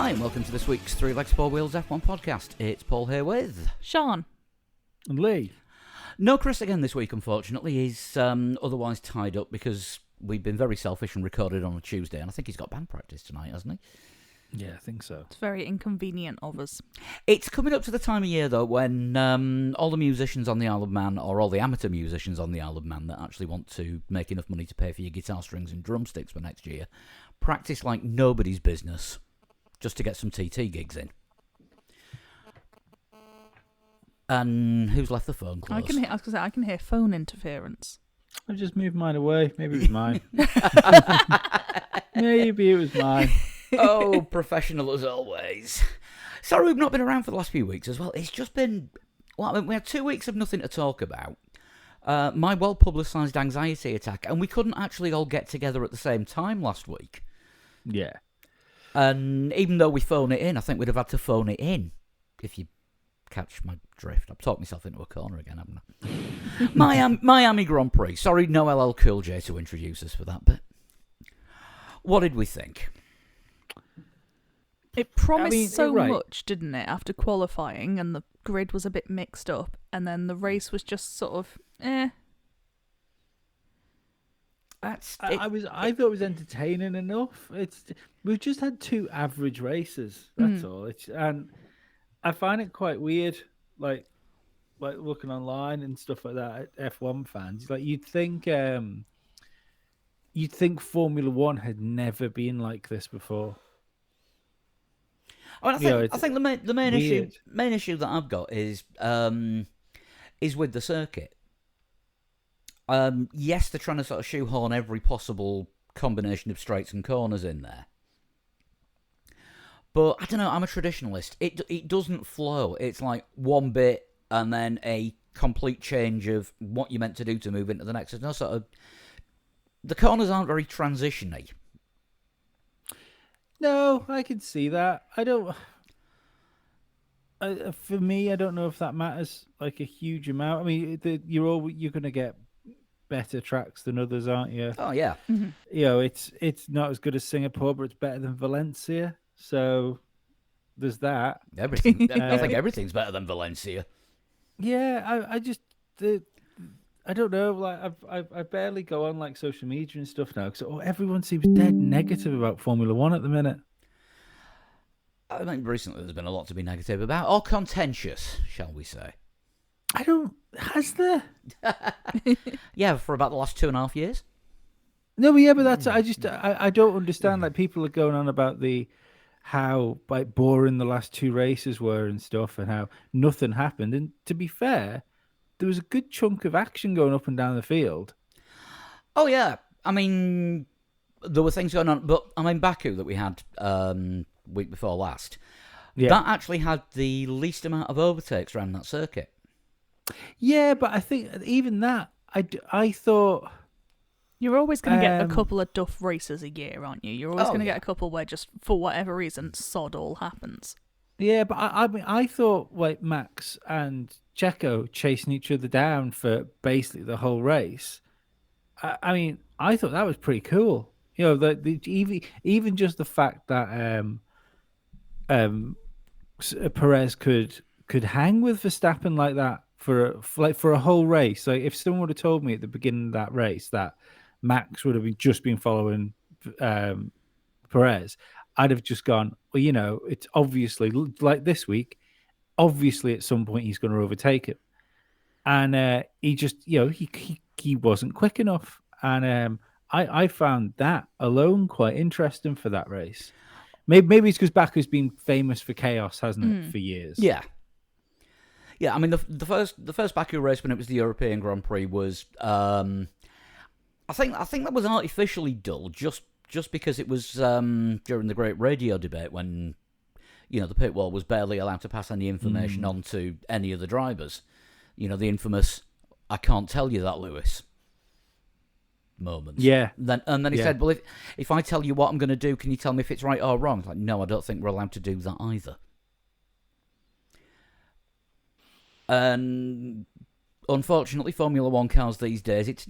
Hi, and welcome to this week's Three Legs, Four Wheels F1 podcast. It's Paul here with Sean. And Lee. No Chris again this week, unfortunately. He's otherwise tied up because we've been very selfish and recorded on a Tuesday, and I think he's got band practice tonight, hasn't he? Yeah, I think so. It's very inconvenient of us. It's coming up to the time of year, though, when all the musicians on the Isle of Man, or all the amateur musicians on the Isle of Man that actually want to make enough money to pay for your guitar strings and drumsticks for next year, practice like nobody's business just to get some TT gigs in. And who's left the phone closed? I can hear phone interference. I've just moved mine away. Maybe it was mine. Maybe it was mine. Oh, professional as always. Sorry we've not been around for the last few weeks as well. It's just been... Well, I mean, we had 2 weeks of nothing to talk about. My well-publicised anxiety attack, and we couldn't actually all get together at the same time last week. Yeah. And even though we phone it in, I think we'd have had to phone it in, if you catch my drift. I've talked myself into a corner again, haven't I? Miami Grand Prix. Sorry, no LL Cool J to introduce us for that, but what did we think? It promised much, didn't it, after qualifying, and the grid was a bit mixed up, and then the race was just sort of, I thought it was entertaining enough. We've just had two average races. That's all. And I find it quite weird, like looking online and stuff like that. F1 fans, like you'd think Formula One had never been like this before. I think the main issue that I've got is with the circuit. Yes, they're trying to sort of shoehorn every possible combination of straights and corners in there. But I don't know, I'm a traditionalist. It doesn't flow. It's like one bit and then a complete change of what you're meant to do to move into the next. There's no sort of... The corners aren't very transition-y. No, I can see that. For me, I don't know if that matters like a huge amount. I mean, you're going to get better tracks than others, aren't you? Oh yeah. Mm-hmm. You know, it's not as good as Singapore, but it's better than Valencia. So there's that. Everything. I think everything's better than Valencia. Yeah, I don't know. Like I barely go on like social media and stuff now because everyone seems dead negative about Formula One at the minute. I think recently there's been a lot to be negative about, or contentious, shall we say? Has there? Yeah, for about the last 2.5 years. No, but yeah, but that's I don't understand. Like people are going on about how like boring the last two races were and stuff, and how nothing happened. And to be fair, there was a good chunk of action going up and down the field. Oh yeah, I mean there were things going on, but I mean Baku that we had week before last, that actually had the least amount of overtakes around that circuit. Yeah, but I think even that, I thought... You're always going to get a couple of duff races a year, aren't you? You're always going to get a couple where just, for whatever reason, sod all happens. Yeah, but I mean, I thought like Max and Checo chasing each other down for basically the whole race. I mean, I thought that was pretty cool. You know, even just the fact that Perez could hang with Verstappen like that for a whole race. Like if someone would have told me at the beginning of that race that Max would have just been following Perez, I'd have just gone, well, you know, it's obviously like this week. Obviously, at some point he's going to overtake him, and he just, you know, he wasn't quick enough, and I found that alone quite interesting for that race. Maybe it's because Baku's been famous for chaos, hasn't it, for years? Yeah. Yeah, I mean the first Baku race when it was the European Grand Prix was I think that was artificially dull just because it was during the great radio debate when, you know, the pit wall was barely allowed to pass any information on to any of the drivers. You know, the infamous "I can't tell you that, Lewis" moments. Yeah. And then he said, well, if I tell you what I'm going to do, can you tell me if it's right or wrong? It's like, no, I don't think we're allowed to do that either. And unfortunately, Formula One cars these days, it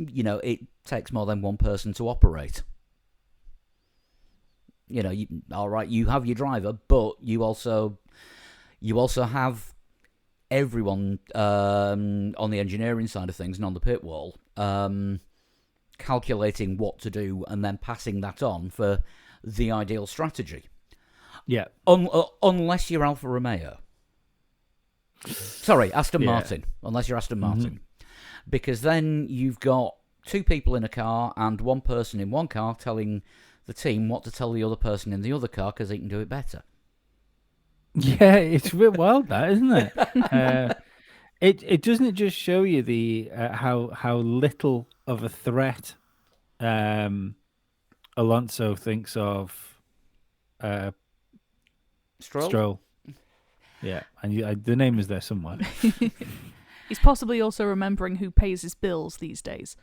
takes more than one person to operate. all right, you have your driver, but you also have everyone on the engineering side of things and on the pit wall calculating what to do and then passing that on for the ideal strategy. Yeah. Unless you're Alfa Romeo. Sorry, Aston Martin. Unless you're Aston Martin. Because then you've got two people in a car and one person in one car telling the team what to tell the other person in the other car because he can do it better. Yeah, it's a bit wild, that, isn't it? It doesn't just show you the how little of a threat Alonso thinks of Stroll. Yeah, and the name is there somewhere. He's possibly also remembering who pays his bills these days.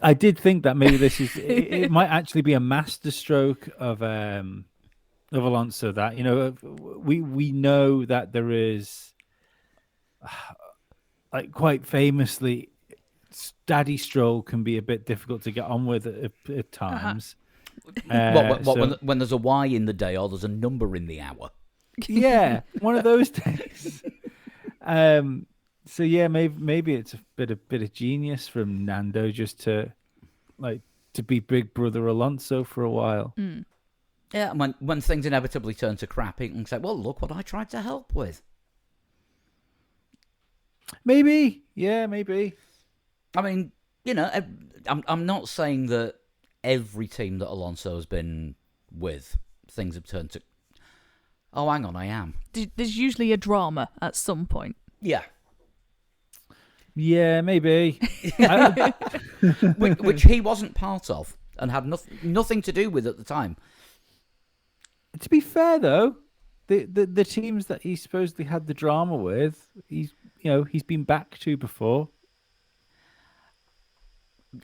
I did think that maybe this is it might actually be a masterstroke of Alonso. That we know that there is like quite famously, Daddy Stroll can be a bit difficult to get on with at times. When there's a Y in the day or there's a number in the hour. Yeah, one of those days. So yeah, maybe it's a bit of genius from Nando just to be Big Brother Alonso for a while. Mm. Yeah, when things inevitably turn to crap, he can say, "Well, look what I tried to help with." Maybe, yeah, maybe. I mean, I'm not saying that every team that Alonso has been with, things have turned to. Oh, hang on, I am. There's usually a drama at some point. Yeah. Yeah, maybe. which he wasn't part of and had nothing to do with at the time. To be fair, though, the teams that he supposedly had the drama with, he's been back to before.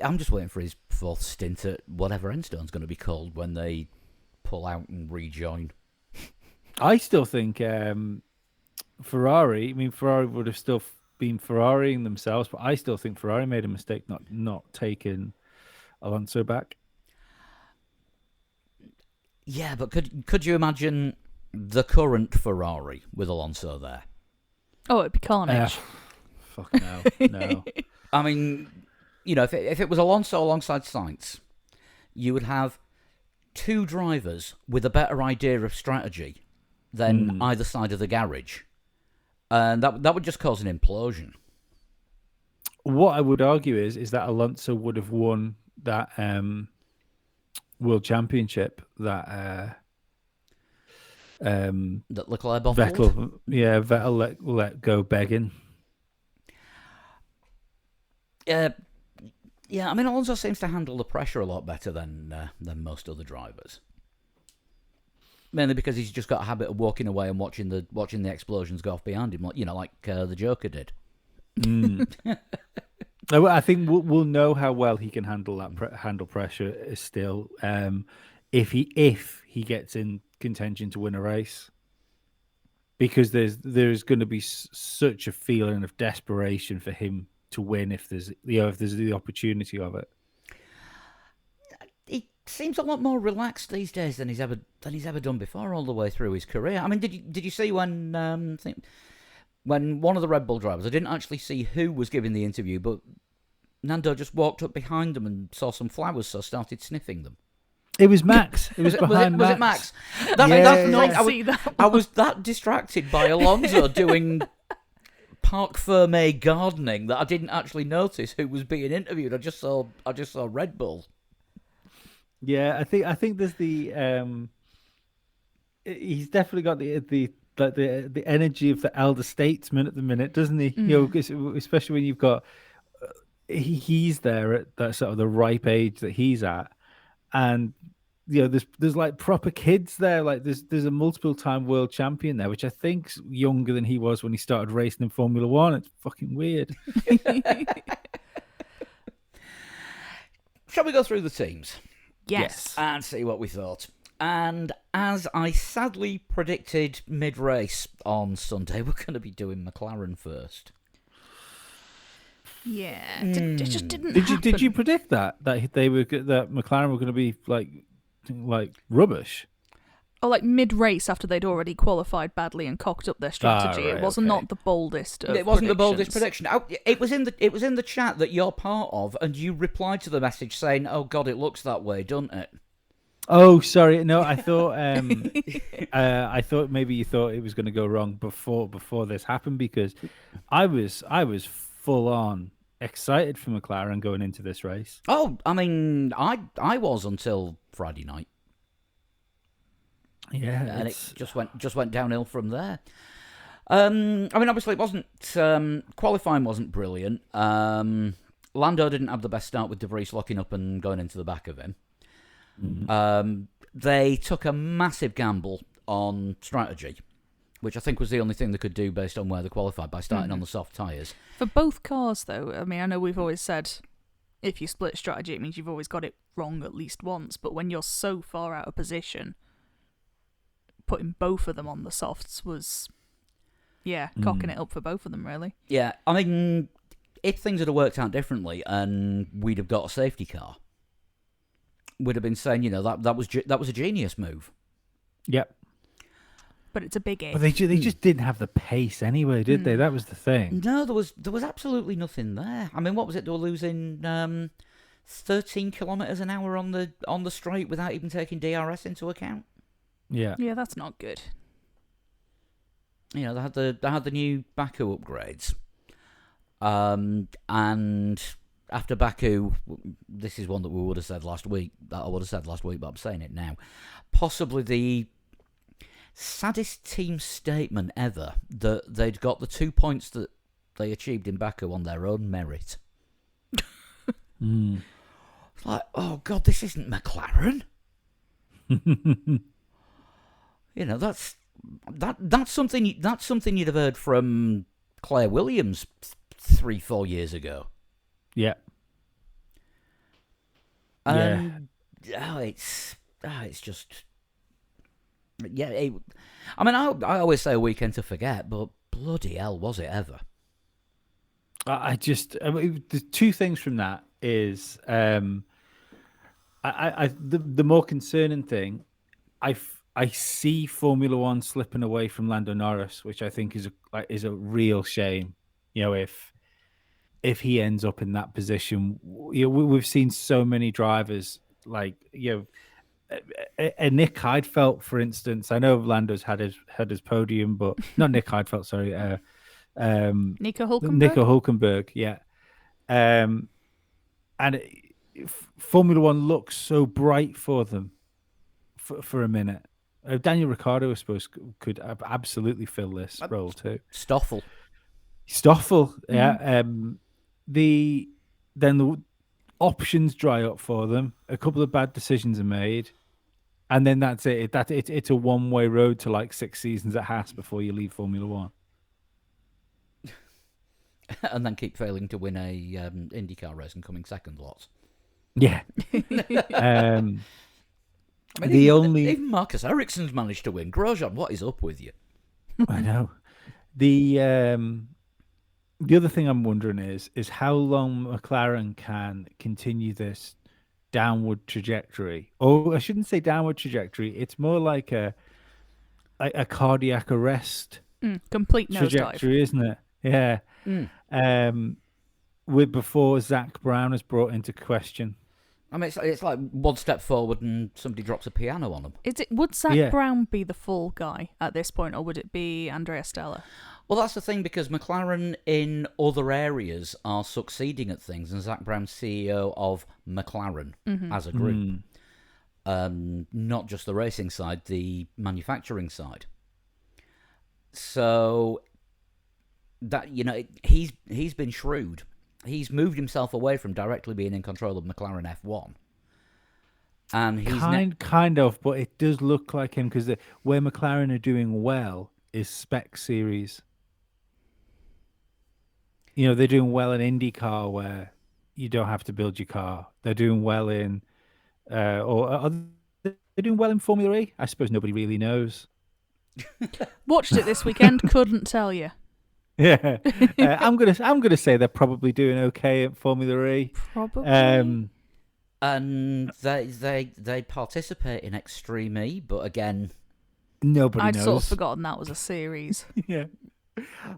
I'm just waiting for his fourth stint at whatever Enstone's going to be called when they pull out and rejoin. I still think Ferrari. I mean, Ferrari would have still been Ferrarying themselves, but I still think Ferrari made a mistake not taking Alonso back. Yeah, but could you imagine the current Ferrari with Alonso there? Oh, it'd be carnage. Fuck no, no. I mean, if it was Alonso alongside Sainz, you would have two drivers with a better idea of strategy than either side of the garage. And that would just cause an implosion. What I would argue is that Alonso would have won that World Championship that Leclerc bottled. Vettel let go begging. Yeah, I mean, Alonso seems to handle the pressure a lot better than most other drivers. Mainly because he's just got a habit of walking away and watching the explosions go off behind him, like the Joker did. I think we'll know how well he can handle that handle pressure still if he gets in contention to win a race, because there's going to be such a feeling of desperation for him to win if there's the opportunity of it. He seems a lot more relaxed these days than he's ever done before all the way through his career. I mean, did you see when one of the Red Bull drivers, I didn't actually see who was giving the interview, but Nando just walked up behind them and saw some flowers, so started sniffing them. It was Max. It was behind was Max. Was it Max? That. I was that distracted by Alonso doing Parc Fermé gardening that I didn't actually notice who was being interviewed. I just saw Red Bull. Yeah, I think there's the he's definitely got the energy of the elder statesman at the minute, doesn't he? Especially when you've got he's there at that sort of the ripe age that he's at, and there's like proper kids there. Like there's a multiple time world champion there, which I think's younger than he was when he started racing in Formula One. It's fucking weird. Shall we go through the teams? Yes. And see what we thought. And as I sadly predicted mid-race on Sunday, we're going to be doing McLaren first. Yeah, it just didn't happen. Did you predict that McLaren were going to be like like rubbish. Or like mid-race after they'd already qualified badly and cocked up their strategy. Right, It was okay. not the boldest of It wasn't the boldest predictions. prediction. It was in the chat that you're part of, and you replied to the message saying, "Oh God, it looks that way, doesn't it?" Oh, sorry. No, I thought I thought maybe you thought it was going to go wrong before this happened, because I was full on excited for McLaren going into this race. Oh, I mean, I was until Friday night. Yeah, And it just went downhill from there. I mean, obviously, it wasn't qualifying wasn't brilliant. Lando didn't have the best start with De Vries locking up and going into the back of him. Mm-hmm. They took a massive gamble on strategy, which I think was the only thing they could do based on where they qualified, by starting on the soft tyres. For both cars, though, I mean, I know we've always said if you split strategy, it means you've always got it wrong at least once. But when you're so far out of position, putting both of them on the softs was, cocking it up for both of them, really. Yeah, I mean, if things had worked out differently and we'd have got a safety car, we'd have been saying, that was a genius move. Yep. But it's a big if. But they just didn't have the pace anyway, did they? That was the thing. No, there was absolutely nothing there. I mean, what was it? They were losing 13 kilometers an hour on the straight without even taking DRS into account. Yeah. Yeah, that's not good. They had the new Baku upgrades, and after Baku, this is one that we would have said last week. That I would have said last week, but I'm saying it now. Possibly the saddest team statement ever, that they'd got the 2 points that they achieved in Baku on their own merit. It's like, oh God, this isn't McLaren. That's something you'd have heard from Claire Williams 3-4 years ago. Yeah. It's just, I mean, I always say a weekend to forget, but bloody hell, was it ever? The two things from that is, the more concerning thing, I see Formula One slipping away from Lando Norris, which I think is a real shame. If he ends up in that position, we've seen so many drivers like Nick Heidfeld, for instance. I know Lando's had his podium, but not Nick Heidfeld. Sorry, Nico Hülkenberg. Nico Hülkenberg, yeah. Formula One looks so bright for them for a minute. Daniel Ricciardo, I suppose, could absolutely fill this role too. Stoffel, yeah. The options dry up for them. A couple of bad decisions are made, and then that's it. It's a one-way road to like 6 seasons at Haas before you leave Formula One. And then keep failing to win a IndyCar race and coming second lots. Yeah. I mean, even Marcus Ericsson's managed to win. Grosjean, what is up with you? I know. The other thing I'm wondering is how long McLaren can continue this downward trajectory. Or I shouldn't say downward trajectory. It's more like a cardiac arrest complete trajectory, isn't it? Yeah. With before Zach Brown is brought into question. I mean, it's like one step forward and somebody drops a piano on them. Would Zach Brown be the fall guy at this point, or would it be Andrea Stella? Well, that's the thing, because McLaren in other areas are succeeding at things, and Zach Brown's CEO of McLaren as a group. Not just the racing side, the manufacturing side. So that he's been shrewd. He's moved himself away from directly being in control of McLaren F1. And he's kind of, but it does look like him, because where McLaren are doing well is spec series. They're doing well in IndyCar, where you don't have to build your car. They're doing well in, they're doing well in Formula E. I suppose nobody really knows. Watched it this weekend, couldn't tell you. Yeah, I'm gonna say they're probably doing okay at Formula E. Probably. And they participate in Extreme E, but again, Nobody I'd knows. sort of forgotten that was a series. Yeah.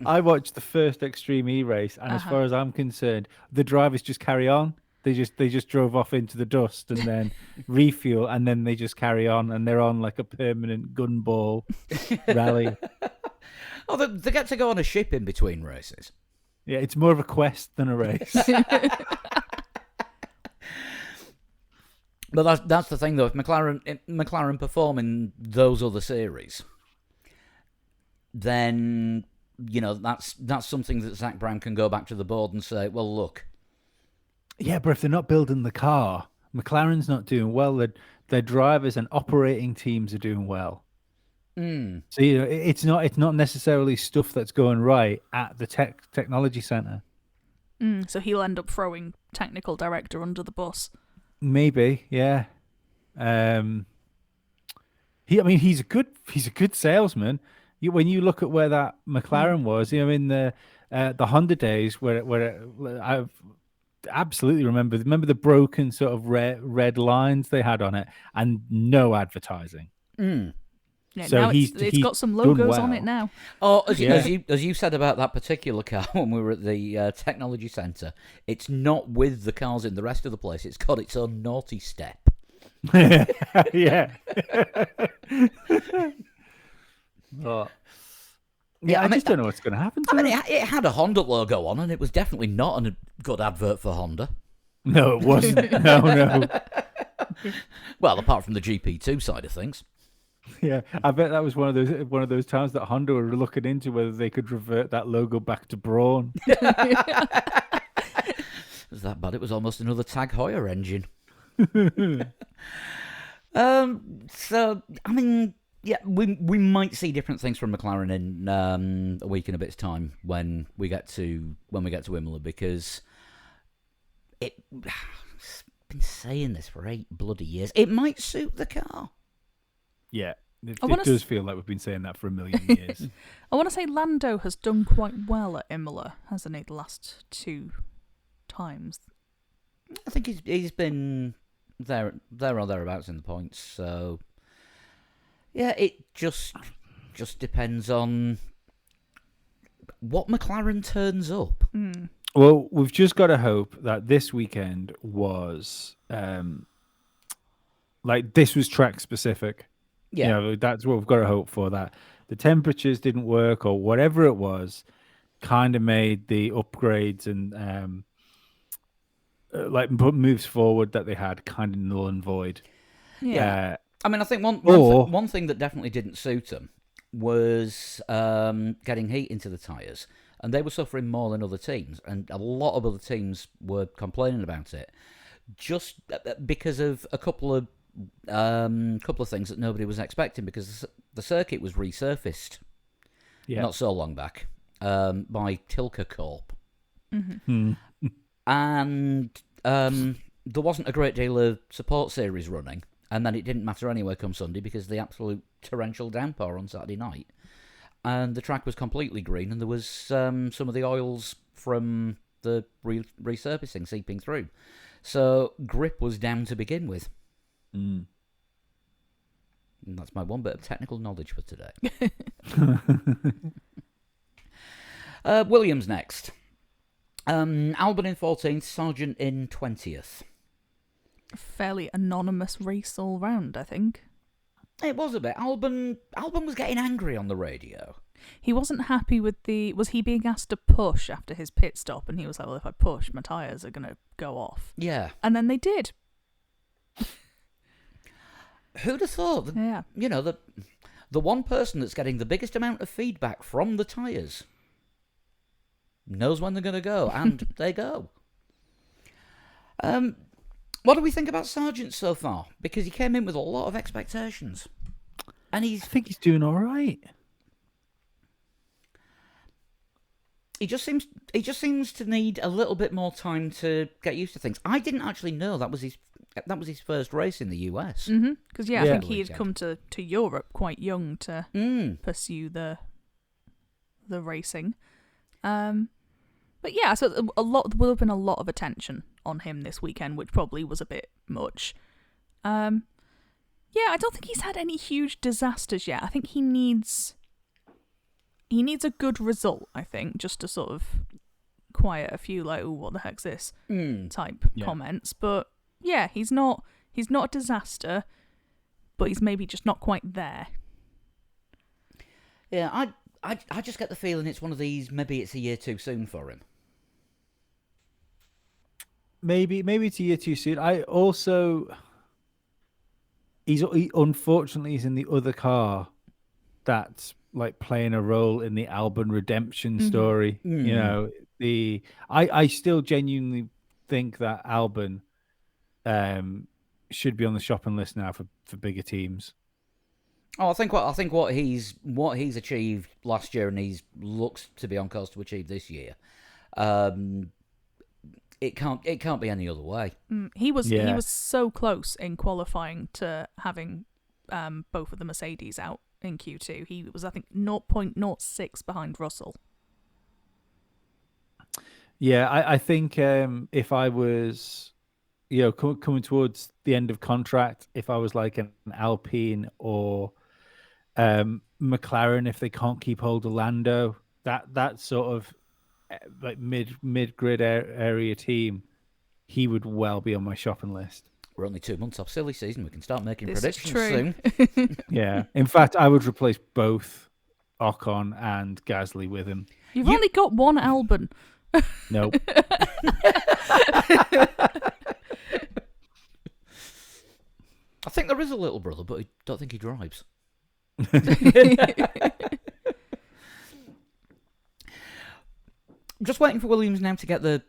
I watched the first Extreme E race, and as far as I'm concerned, the drivers just carry on. They just drove off into the dust and then refuel, and then they just carry on, and they're on like a permanent gunball rally. oh, they get to go on a ship in between races. Yeah, it's more of a quest than a race. But that's the thing, though. If McLaren perform in those other series, then that's something that Zach Brown can go back to the board and say, well, look. Yeah, but if they're not building the car, McLaren's not doing well. Their drivers and operating teams are doing well. Mm. So it's not necessarily stuff that's going right at the technology center. So he'll end up throwing technical director under the bus. Maybe, yeah. He's a good salesman. When you look at where that McLaren was, in the Honda days, where I absolutely remember the broken sort of red lines they had on it, and no advertising. Mm. Yeah, So now he's got some done logos on well. it now. Oh, as you said about that particular car when we were at the technology centre, it's not with the cars in the rest of the place. It's got its own naughty step. Yeah. Oh. Yeah, I just don't know what's going to happen to it. It had a Honda logo on, and it was definitely not a good advert for Honda. No, it wasn't. No. Well, apart from the GP2 side of things. Yeah, I bet that was one of those times that Honda were looking into whether they could revert that logo back to Braun. It was that bad. It was almost another Tag Heuer engine. So I mean, yeah, we might see different things from McLaren in a week and a bit's time when we get to Imola, because it's been saying this for 8 bloody years. It might suit the car. Yeah, it wanna does feel like we've been saying that for a million years. I want to say Lando has done quite well at Imola, hasn't he, the last 2 times? I think he's been there or thereabouts in the points. So yeah, it just depends on what McLaren turns up. Mm. Well, we've just got to hope that this weekend was this was track specific. Yeah, That's what we've got to hope for, that the temperatures didn't work or whatever it was kind of made the upgrades and moves forward that they had kind of null and void. Yeah. I mean, I think one thing that definitely didn't suit them was getting heat into the tyres, and they were suffering more than other teams, and a lot of other teams were complaining about it, just because of a couple of things that nobody was expecting, because the circuit was resurfaced not so long back by Tilke Corp. Mm-hmm. And there wasn't a great deal of support series running, and then it didn't matter anyway come Sunday because of the absolute torrential downpour on Saturday night, and the track was completely green, and there was some of the oils from the resurfacing seeping through, so grip was down to begin with. Mm. And that's my one bit of technical knowledge for today. Williams next. Albon in 14th, Sargent in 20th. A fairly anonymous race all round, I think. It was a bit. Albon was getting angry on the radio. He wasn't happy with was he being asked to push after his pit stop, and he was like, well, if I push, my tyres are going to go off. Yeah. And then they did. Who'd have thought? Yeah. The one person that's getting the biggest amount of feedback from the tyres knows when they're going to go, and they go. What do we think about Sargent so far? Because he came in with a lot of expectations, and I think he's doing all right. He just seems to need a little bit more time to get used to things. I didn't actually know that was his first race in the US. Mm-hmm. Because I think he had Weekend. come to Europe quite young to pursue the racing. But yeah, so there will have been a lot of attention on him this weekend, which probably was a bit much. Yeah, I don't think he's had any huge disasters yet. I think he needs a good result, I think, just to sort of quiet a few like, "Ooh, what the heck's this?" type comments. But yeah, he's not a disaster, but he's maybe just not quite there. Yeah, I just get the feeling it's one of these. Maybe it's a year too soon for him. Maybe it's a year too soon. I also, unfortunately he's in the other car that's like playing a role in the Albon redemption story. You know, I still genuinely think that Albon should be on the shopping list now for bigger teams. Oh, I think what he's achieved last year, and he's looks to be on course to achieve this year. It can't be any other way. He was so close in qualifying to having both of the Mercedes out in Q2. He was, I think, 0.06 behind Russell. Yeah, I think if I was, coming towards the end of contract, if I was like an Alpine or McLaren, if they can't keep hold of Lando, that sort of like mid grid area team, he would well be on my shopping list. We're only 2 months off silly season. We can start making This predictions is true. soon. Yeah, in fact, I would replace both Ocon and Gasly with him. You've only got one Albon. Nope. I think there is a little brother, but I don't think he drives. Just waiting for Williams now to get the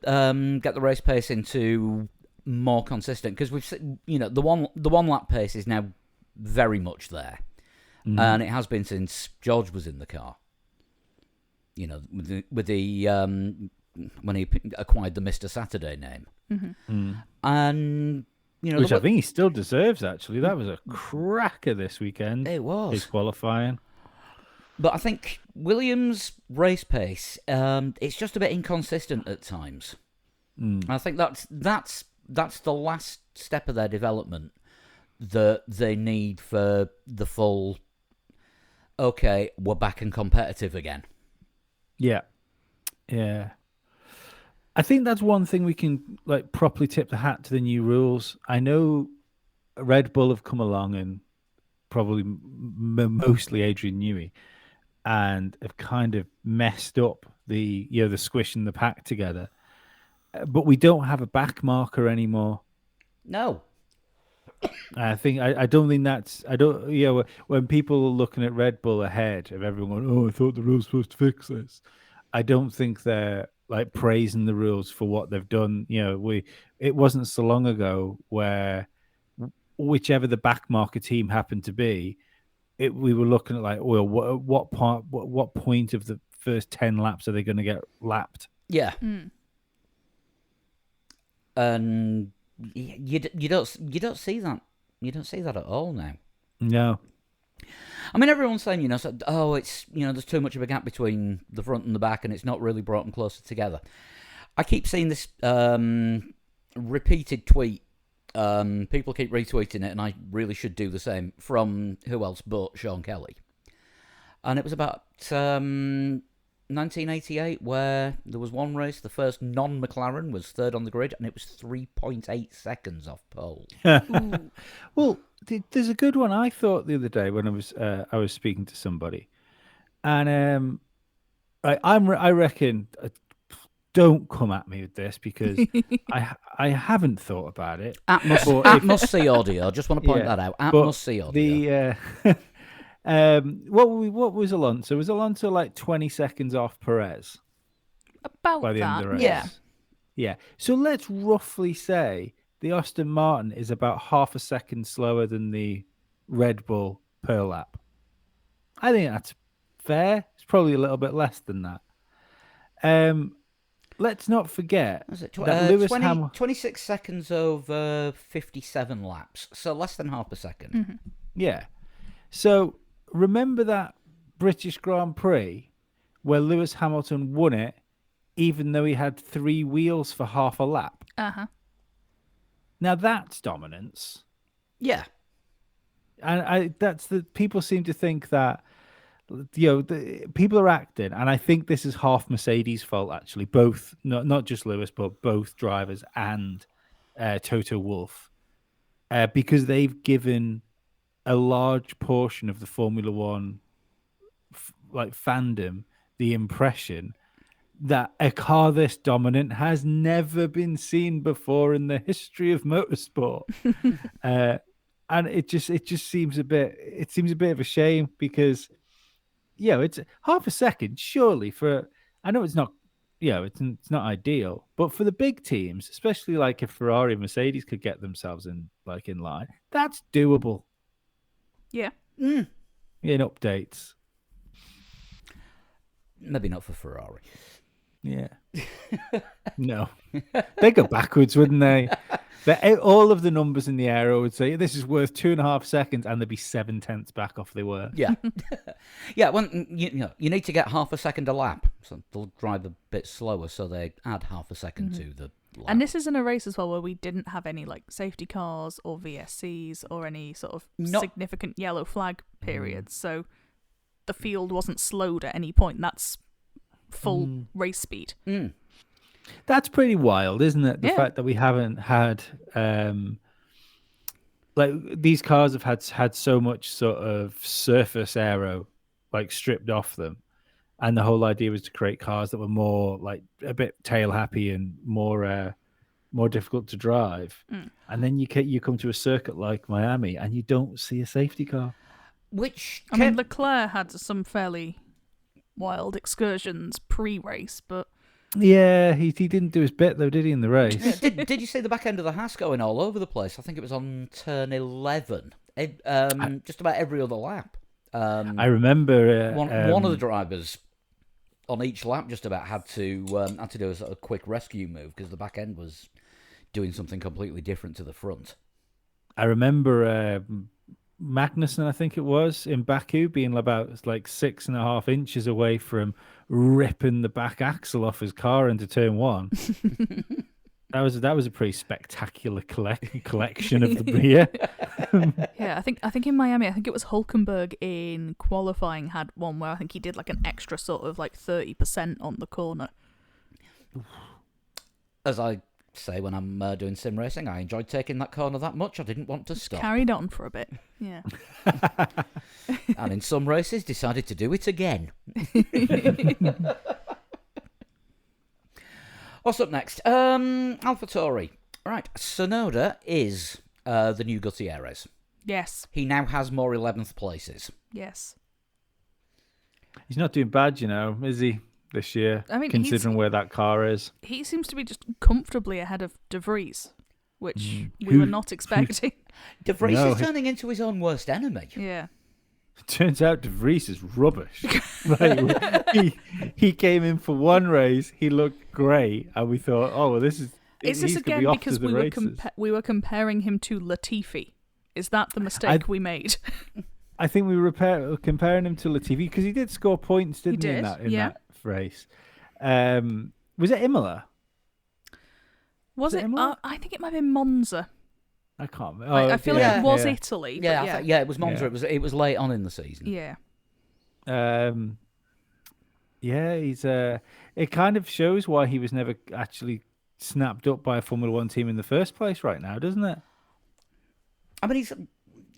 race pace into more consistent, because we've seen, the one lap pace is now very much there, and it has been since George was in the car. With the when he acquired the Mr. Saturday name, and which I think he still deserves. Actually, that was a cracker this weekend. It was his qualifying. But I think Williams' race pace, it's just a bit inconsistent at times. I think that's the last step of their development that they need for the full, okay, we're back and competitive again. Yeah. I think that's one thing we can like properly tip the hat to the new rules. I know Red Bull have come along and probably mostly Adrian Newey, and have kind of messed up the squishing the pack together. But we don't have a back marker anymore. No. I don't think that's when people are looking at Red Bull ahead of everyone going, "Oh, I thought the rules were supposed to fix this." I don't think they're like praising the rules for what they've done. It wasn't so long ago where whichever the back marker team happened to be, we were looking at like, well, what point of the first 10 laps are they going to get lapped? Yeah. And you don't see that. You don't see that at all now. No. I mean, everyone's saying, it's there's too much of a gap between the front and the back, and it's not really brought them closer together. I keep seeing this repeated tweet. People keep retweeting it, and I really should do the same, from who else but Sean Kelly. And it was about 1988, where there was one race, the first non-McLaren was third on the grid, and it was 3.8 seconds off pole. Well, there's a good one I thought the other day when I was speaking to somebody, and I reckon. Don't come at me with this, because I haven't thought about it. Atmos C audio. I just want to point that out. Atmos C audio. What was Alonso? Was Alonso like 20 seconds off Perez? About by the that, end of the race? yeah. Yeah. So let's roughly say the Aston Martin is about half a second slower than the Red Bull per lap. I think that's fair. It's probably a little bit less than that. Let's not forget that Lewis 26 seconds over 57 laps, so less than half a second. Yeah. So remember that British Grand Prix where Lewis Hamilton won it even though he had 3 wheels for half a lap. Uh-huh. Now that's dominance. Yeah. And that's the people seem to think that people are acting, and I think this is half Mercedes' fault actually. Both, not just Lewis, but both drivers and Toto Wolff, because they've given a large portion of the Formula One fandom the impression that a car this dominant has never been seen before in the history of motorsport. And it just seems a bit of a shame, because it's half a second surely for, I know it's not it's not ideal, but for the big teams, especially like if Ferrari and Mercedes could get themselves in line, that's doable. Yeah. In updates. Maybe not for Ferrari. Yeah. No. They'd go backwards, wouldn't they? All of the numbers in the aero would say this is worth 2.5 seconds, and they'd be 7/10 back off they were. Yeah. Yeah, well, you need to get half a second a lap. So they'll drive a bit slower, so they add half a second to the lap. And this is in a race as well where we didn't have any safety cars or VSCs or any sort of significant yellow flag periods. So the field wasn't slowed at any point. That's full race speed. That's pretty wild, isn't it? The fact that we haven't had these cars have had so much sort of surface aero stripped off them, and the whole idea was to create cars that were more a bit tail happy and more difficult to drive. And then you come to a circuit like Miami and you don't see a safety car. Which I mean, Leclerc had some fairly wild excursions pre-race, but yeah, he didn't do his bit though, did he, in the race? did you see the back end of the Haas going all over the place? I think it was on turn 11, just about every other lap. I remember one of the drivers on each lap just about had to do a sort of quick rescue move because the back end was doing something completely different to the front. I remember Magnussen, I think it was, in Baku, being about 6.5 inches away from ripping the back axle off his car into turn 1. That was a pretty spectacular collection of the beer. Yeah, I think in Miami, I think it was Hulkenberg in qualifying had one where I think he did an extra sort of 30% on the corner. As I say when I'm doing sim racing, I enjoyed taking that corner that much. I didn't want to stop. Carried on for a bit. Yeah. And in some races, decided to do it again. What's up next? AlphaTauri. Right, Tsunoda is the new Gutierrez. Yes. He now has more 11th places. Yes. He's not doing bad, is he, this year, I mean, considering where that car is? He seems to be just comfortably ahead of De Vries, which we were not expecting. De Vries is turning into his own worst enemy. Yeah. Turns out De Vries is rubbish. He came in for one race, he looked great, and we thought, oh, well, this is... Is this again because we were comparing him to Latifi? Is that the mistake we made? I think we were comparing him to Latifi because he did score points, didn't he, in that race. Was it Imola? Was it? I think it might have been Monza. I can't remember. I feel like it was Italy. Yeah, it was Monza. Yeah. It was late on in the season. Yeah. He's it kind of shows why he was never actually snapped up by a Formula One team in the first place right now, doesn't it? I mean, he's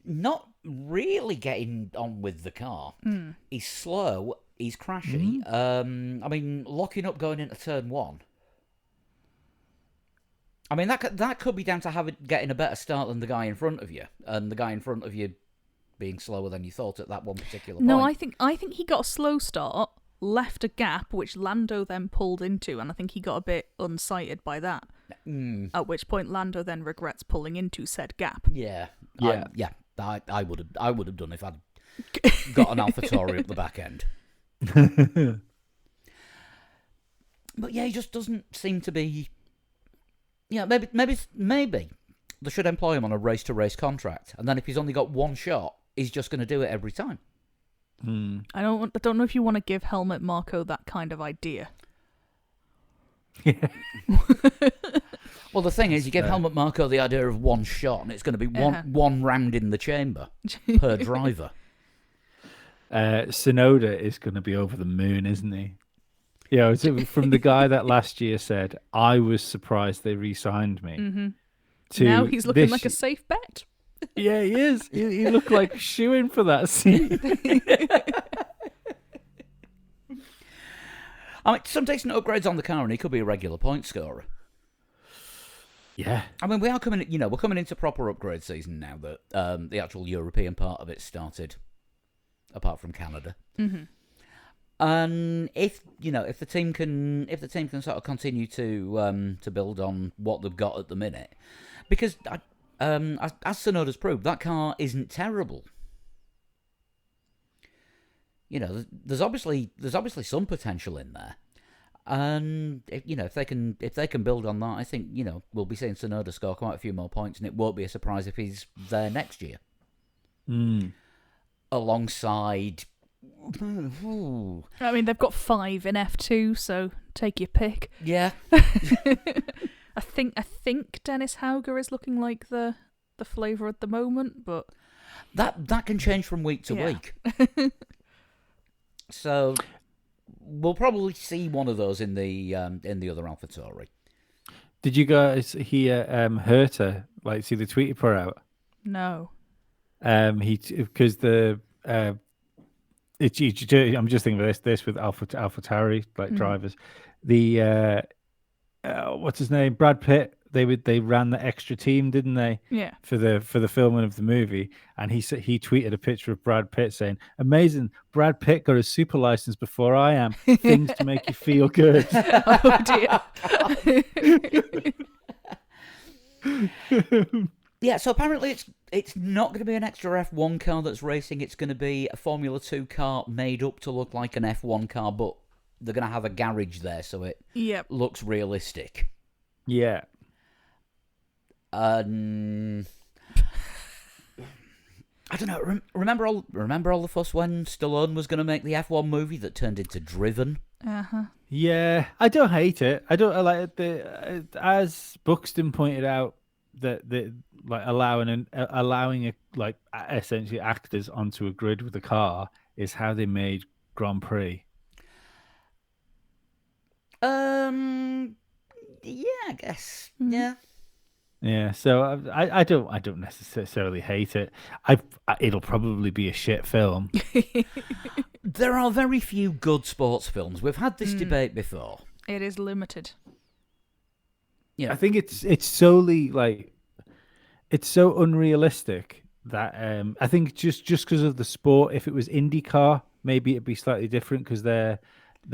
not really getting on with the car. He's slow. He's crashy. I mean, locking up going into turn 1. I mean, that could be down to getting a better start than the guy in front of you, and the guy in front of you being slower than you thought at that one particular point. No, I think he got a slow start, left a gap, which Lando then pulled into, and I think he got a bit unsighted by that. At which point Lando then regrets pulling into said gap. Yeah. I would have done if I'd got an AlphaTauri up the back end. But yeah, he just doesn't seem to be. Yeah, maybe they should employ him on a race-to-race contract, and then if he's only got one shot, he's just going to do it every time. I don't know if you want to give Helmut Marko that kind of idea. Well, the thing is, you give Helmut Marko the idea of one shot, and it's going to be one round in the chamber per driver. Sonoda is going to be over the moon, isn't he? Yeah, from the guy that last year said, I was surprised they re-signed me. Mm-hmm. To Now he's looking like a safe bet. Yeah, he is. He looked like a shoo-in for that scene. I mean, some decent upgrades on the car, and he could be a regular point scorer. Yeah. I mean, we're coming into proper upgrade season now that the actual European part of it started, apart from Canada. Mm-hmm. And if the team can sort of continue to build on what they've got at the minute, because as Tsunoda's proved, that car isn't terrible. There's obviously some potential in there, and if they can build on that, I think we'll be seeing Tsunoda score quite a few more points, and it won't be a surprise if he's there next year, alongside. I mean, they've got 5 in F2, so take your pick. Yeah. I think Dennis Hauger is looking like the flavour at the moment, but that can change from week to week. So we'll probably see one of those in the other AlphaTauri. Did you guys hear Herta see the tweet he put out? No. Because the I'm just thinking of this with AlphaTauri drivers. The what's his name? Brad Pitt. They ran the extra team, didn't they? Yeah. For the filming of the movie, and he tweeted a picture of Brad Pitt saying, "Amazing! Brad Pitt got a super license before I am. Things to make you feel good." Oh dear. Yeah, so apparently it's not going to be an extra F1 car that's racing. It's going to be a Formula 2 car made up to look like an F1 car, but they're going to have a garage there, so it looks realistic. Yeah. I don't know. Remember all the fuss when Stallone was going to make the F1 movie that turned into Driven? Yeah, I don't hate it. I don't like as Buxton pointed out that allowing essentially actors onto a grid with a car is how they made Grand Prix. Yeah, I guess. Yeah. Yeah, so I don't necessarily hate it. It'll probably be a shit film. There are very few good sports films. We've had this debate before. It is limited. Yeah, I think it's solely it's so unrealistic that I think just because of the sport. If it was IndyCar, maybe it'd be slightly different because their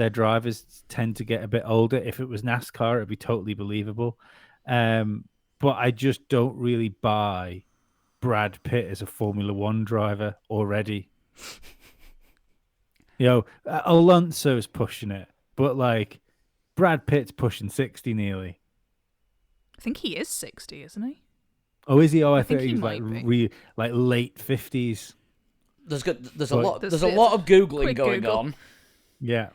drivers tend to get a bit older. If it was NASCAR, it'd be totally believable. But I just don't really buy Brad Pitt as a Formula One driver already. Alonso's pushing it, but Brad Pitt's pushing 60 nearly. I think he is 60, isn't he? Oh, is he? Oh, I thought think he was late 50s. There's a lot of googling going on. Yeah.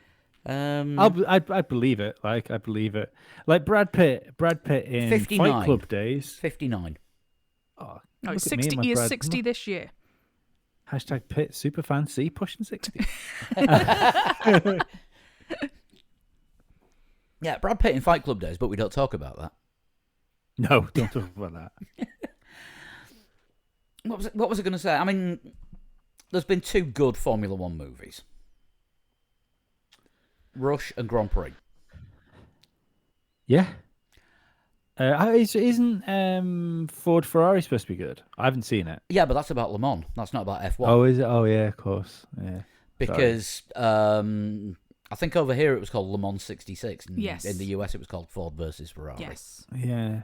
I'd believe it. I believe it. Brad Pitt in 59. Fight Club days. 59. Oh, he's 60. He is 60 this year. Hashtag Pitt superfan C pushing 60. Yeah, Brad Pitt in Fight Club days, but we don't talk about that. No, don't talk about that. What was I going to say? I mean, there's been 2 good Formula One movies. Rush and Grand Prix. Yeah. Isn't Ford Ferrari supposed to be good? I haven't seen it. Yeah, but that's about Le Mans. That's not about F1. Oh, is it? Oh, yeah, of course. Yeah. Because I think over here it was called Le Mans 66. And yes. In the US it was called Ford versus Ferrari. Yes. Yeah.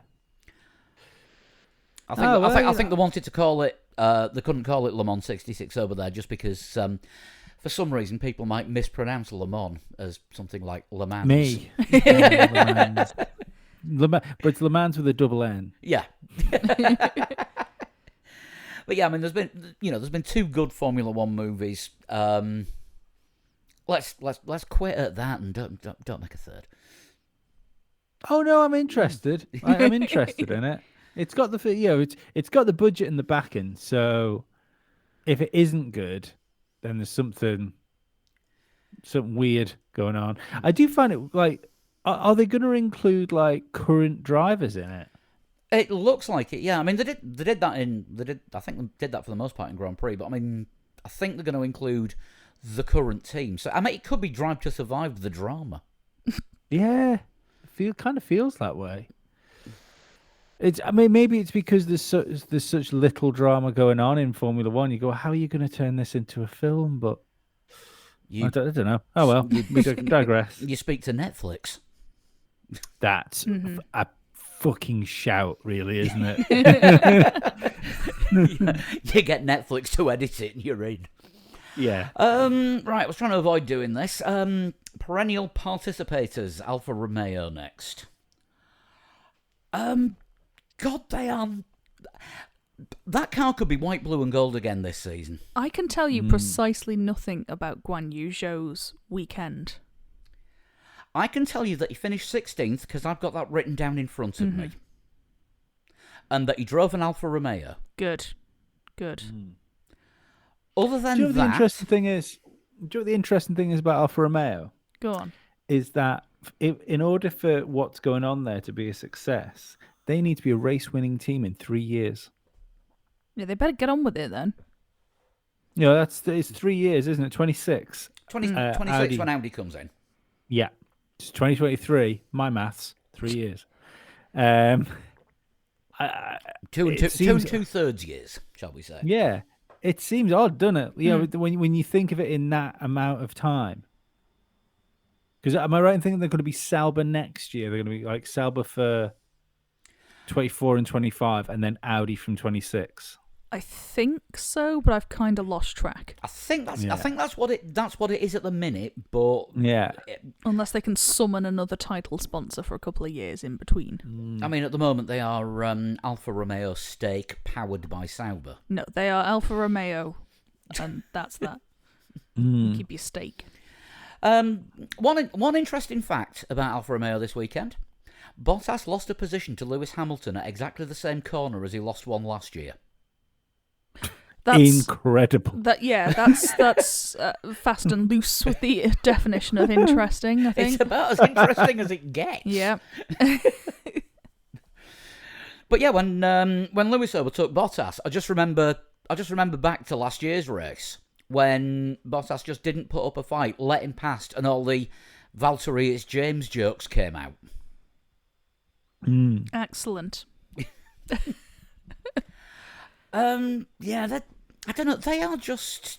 I think they wanted to call it. They couldn't call it Le Mans 66 over there just because for some reason people might mispronounce Le Mans as something like Le Mans. Me. Le Mans. But it's Le Mans with a double N. Yeah. But yeah, I mean, there's been 2 good Formula One movies. Let's quit at that and don't make a third. Oh no, I'm interested. I'm interested in it. It's got it's got the budget and the backing. So if it isn't good, then there's something weird going on. I do find it like, are they going to include like current drivers in it? It looks like it, yeah. I mean, they did that I think they did that for the most part in Grand Prix, but I mean, I think they're going to include the current team. So I mean, it could be Drive to Survive the drama. Yeah, kind of feels that way. I mean, maybe it's because there's such little drama going on in Formula One. You go, how are you going to turn this into a film? But I don't know. Oh well, we digress. You speak to Netflix. That's a fucking shout, really, isn't it? You get Netflix to edit it, and you're in. Yeah. Right, I was trying to avoid doing this. Perennial participators, Alfa Romeo next. God, they are. That car could be white, blue, and gold again this season. I can tell you precisely nothing about Guan Yu Zhou's weekend. I can tell you that he finished 16th because I've got that written down in front of me. And that he drove an Alfa Romeo. Good. Other than do you know what that... the interesting thing is? Do you know what the interesting thing is about Alfa Romeo? Go on. Is that in order for what's going on there to be a success, they need to be a race-winning team in 3 years. Yeah, they better get on with it then. You know, it's 3 years, isn't it? 26. 26 Audi. when Audi comes in. Yeah. It's 2023. My maths. 3 years. Two and two-thirds years, shall we say. Yeah. It seems odd, doesn't it? You know, when you think of it in that amount of time. Because am I right in thinking they're going to be Sauber next year? They're going to be like Sauber for 24 and 25, and then Audi from 26. I think so, but I've kind of lost track. I think that's what it is at the minute, but yeah. Unless they can summon another title sponsor for a couple of years in between. I mean, at the moment they are Alfa Romeo Stake powered by Sauber. No, they are Alfa Romeo, and that's that. Keep your stake. One interesting fact about Alfa Romeo this weekend: Bottas lost a position to Lewis Hamilton at exactly the same corner as he lost one last year. That's incredible. That's fast and loose with the definition of interesting, I think. It's about as interesting as it gets. Yeah. But yeah, when Lewis overtook Bottas, I just remember back to last year's race when Bottas just didn't put up a fight, let him past, and all the Valtteri it's James jokes came out. Excellent. Yeah, I don't know. They are just...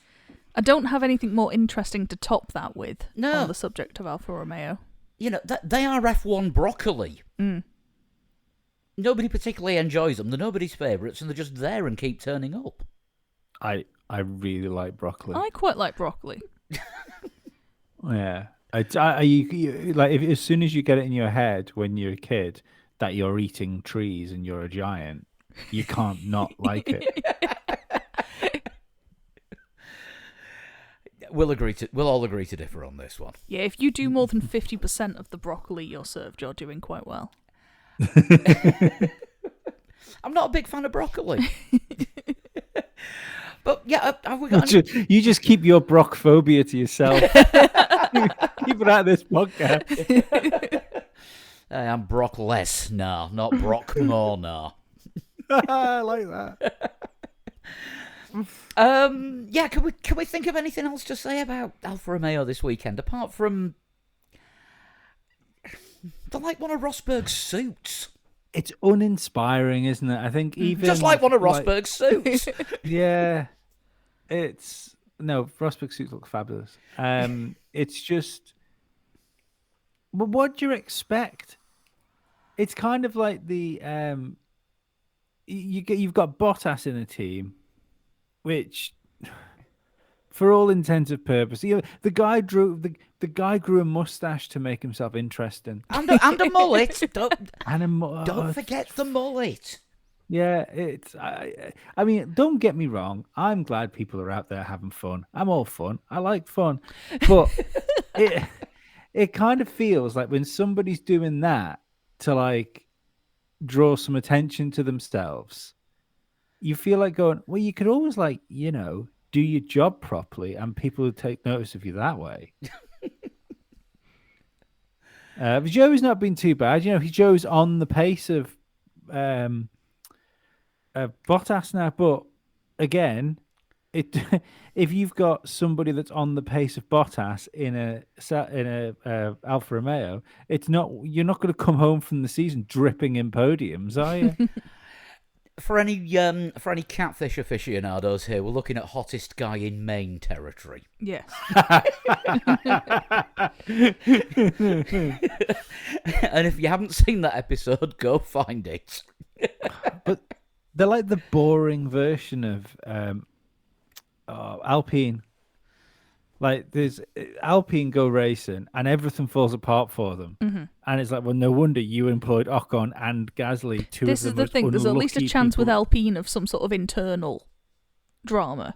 I don't have anything more interesting to top that with No. on the subject of Alfa Romeo. You know, they are F1 broccoli. Nobody particularly enjoys them. They're nobody's favourites, and they're just there and keep turning up. I really like broccoli. I quite like broccoli. Yeah. You like as soon as you get it in your head when you're a kid that you're eating trees and you're a giant, you can't not like it. We'll all agree to differ on this one. Yeah, if you do more than 50% of the broccoli you're served, you're doing quite well. I'm not a big fan of broccoli. But yeah, have we got You just keep your brockphobia to yourself. Keep it out of this podcast. I'm Brock-less now, not Brock more now. I like that. Yeah, can we think of anything else to say about Alfa Romeo this weekend apart from they're like one of Rosberg's suits? It's uninspiring, isn't it? I think even Just like one of Rosberg's suits. Yeah, Rosberg's suits look fabulous. It's just, but what do you expect? It's kind of like the you've got Bottas in a team, which, for all intents and purposes, the guy grew a mustache to make himself interesting, and a mullet. Don't forget the mullet. Yeah, I mean, don't get me wrong. I'm glad people are out there having fun. I'm all fun. I like fun, but it kind of feels like when somebody's doing that to like draw some attention to themselves, you feel like going, well, you could always like, do your job properly and people would take notice of you that way. But Joe's not been too bad. Joe's on the pace of Bottas now, but again, if you've got somebody that's on the pace of Bottas in a Alfa Romeo, you're not going to come home from the season dripping in podiums, are you? For any catfish aficionados here, we're looking at hottest guy in Maine territory. Yes. And if you haven't seen that episode, go find it. But they're like the boring version of Alpine. Like there's Alpine go racing and everything falls apart for them. Mm-hmm. And it's like, well, no wonder you employed Ocon and Gasly. This is the thing. There's at least a chance with Alpine of some sort of internal drama.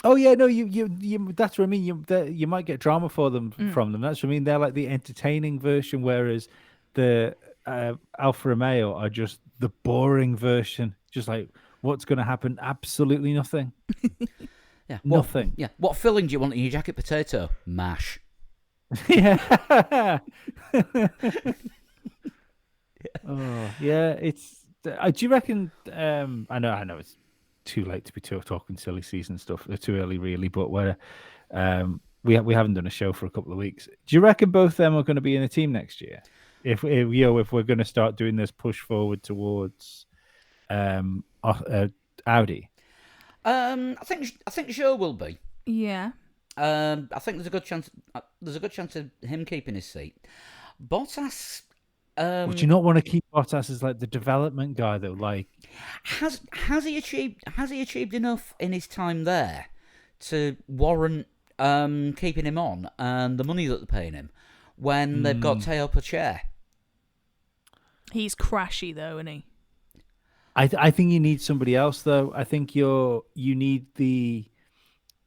Oh yeah, no, you that's what I mean. You might get drama for them from them. That's what I mean. They're like the entertaining version, whereas the Alfa Romeo are just the boring version. Just like, what's going to happen? Absolutely nothing. Yeah, nothing. What filling do you want in your jacket potato? Mash. Yeah. Oh yeah, it's. Do you reckon? I know it's too late to be talking silly season stuff. They're too early, really. But we haven't done a show for a couple of weeks. Do you reckon both of them are going to be in a team next year? If we're going to start doing this push forward towards Audi. I think Joe will be. Yeah. I think there's a good chance. There's a good chance of him keeping his seat. Bottas. Would you not want to keep Bottas as like the development guy though? Like, has he achieved enough in his time there to warrant keeping him on and the money that they're paying him when they've got Théo Pourchaire? He's crashy though, isn't he? I think you need somebody else though. I think you need the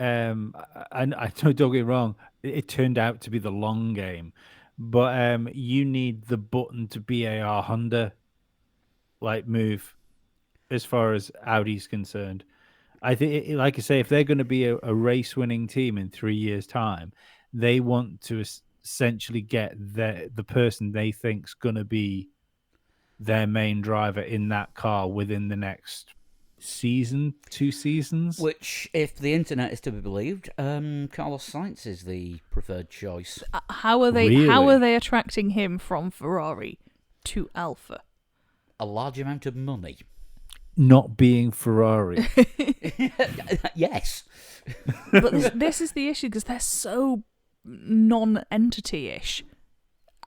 and I don't get me wrong, it turned out to be the long game, but you need the button to BAR Honda like move as far as Audi's concerned. I think, like I say, if they're going to be a race winning team in 3 years' time, they want to essentially get the person they think's going to be their main driver in that car within the next season, 2 seasons. Which, if the internet is to be believed, Carlos Sainz is the preferred choice. How are they? Really? How are they attracting him from Ferrari to Alfa? A large amount of money. Not being Ferrari. Yes. But this is the issue because they're so non-entity-ish.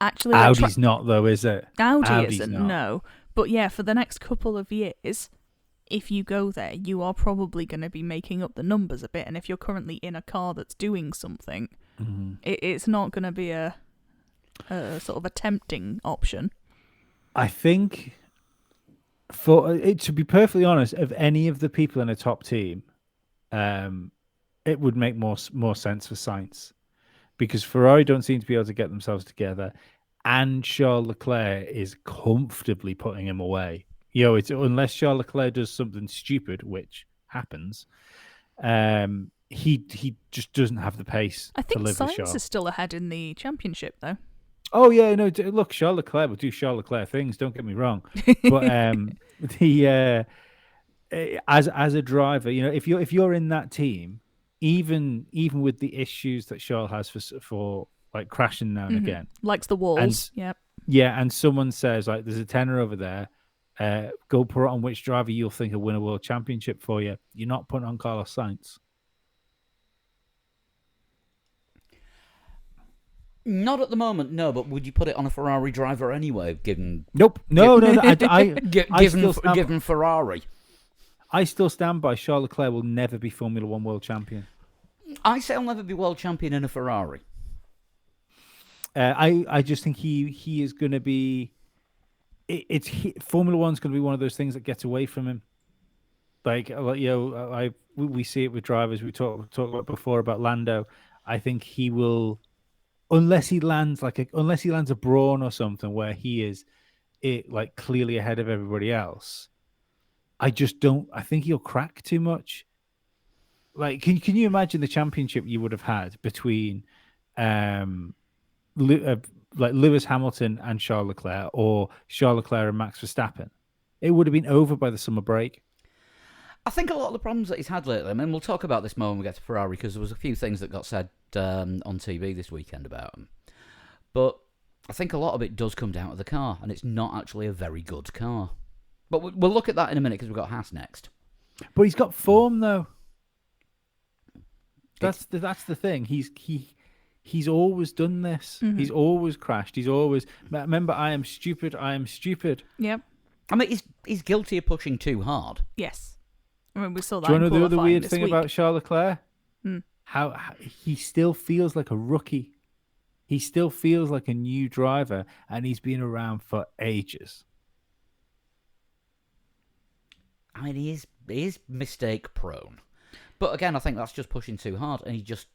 Actually, Audi's not though, is it? Audi isn't, no. But yeah, for the next couple of years, if you go there, you are probably going to be making up the numbers a bit. And if you're currently in a car that's doing something, it's not going to be a sort of a tempting option. I think, for it to be perfectly honest, of any of the people in a top team, it would make more sense for Sainz. Because Ferrari don't seem to be able to get themselves together, and Charles Leclerc is comfortably putting him away. It's unless Charles Leclerc does something stupid, which happens, he just doesn't have the pace. I think to live with Sainz Charles. Is still ahead in the championship, though. Oh yeah, no. Look, Charles Leclerc will do Charles Leclerc things. Don't get me wrong, but as a driver, if you're in that team. Even with the issues that Charles has for like crashing now and again, likes the walls, and someone says like, "There's a tenner over there, go put it on which driver you'll think will win a world championship for you." You're not putting on Carlos Sainz. Not at the moment, no. But would you put it on a Ferrari driver anyway? Given nope, no. Given Ferrari. I still stand by Charles Leclerc will never be Formula One world champion. I say he'll never be world champion in a Ferrari. I just think he is going to be. Formula One's going to be one of those things that gets away from him. Like we see it with drivers. We talked about before about Lando. I think he will, unless he lands a Brawn or something where he is it like clearly ahead of everybody else, I just don't. I think he'll crack too much. Like, can you imagine the championship you would have had between, like Lewis Hamilton and Charles Leclerc, or Charles Leclerc and Max Verstappen? It would have been over by the summer break. I think a lot of the problems that he's had lately, I mean, we'll talk about this more when we get to Ferrari, because there was a few things that got said on TV this weekend about him. But I think a lot of it does come down to the car, and it's not actually a very good car. But we'll look at that in a minute, because we've got Haas next. But he's got form, though. That's the thing. He's always done this. Mm-hmm. He's always crashed. He's always... Remember, I am stupid. Yep. I mean, he's guilty of pushing too hard. Yes. I mean, we saw that. Do you want to know the other qualifying weird this thing week. about Charles Leclerc? Mm. How he still feels like a rookie. He still feels like a new driver, and he's been around for ages. I mean, he is mistake prone. But again, I think that's just pushing too hard, and he just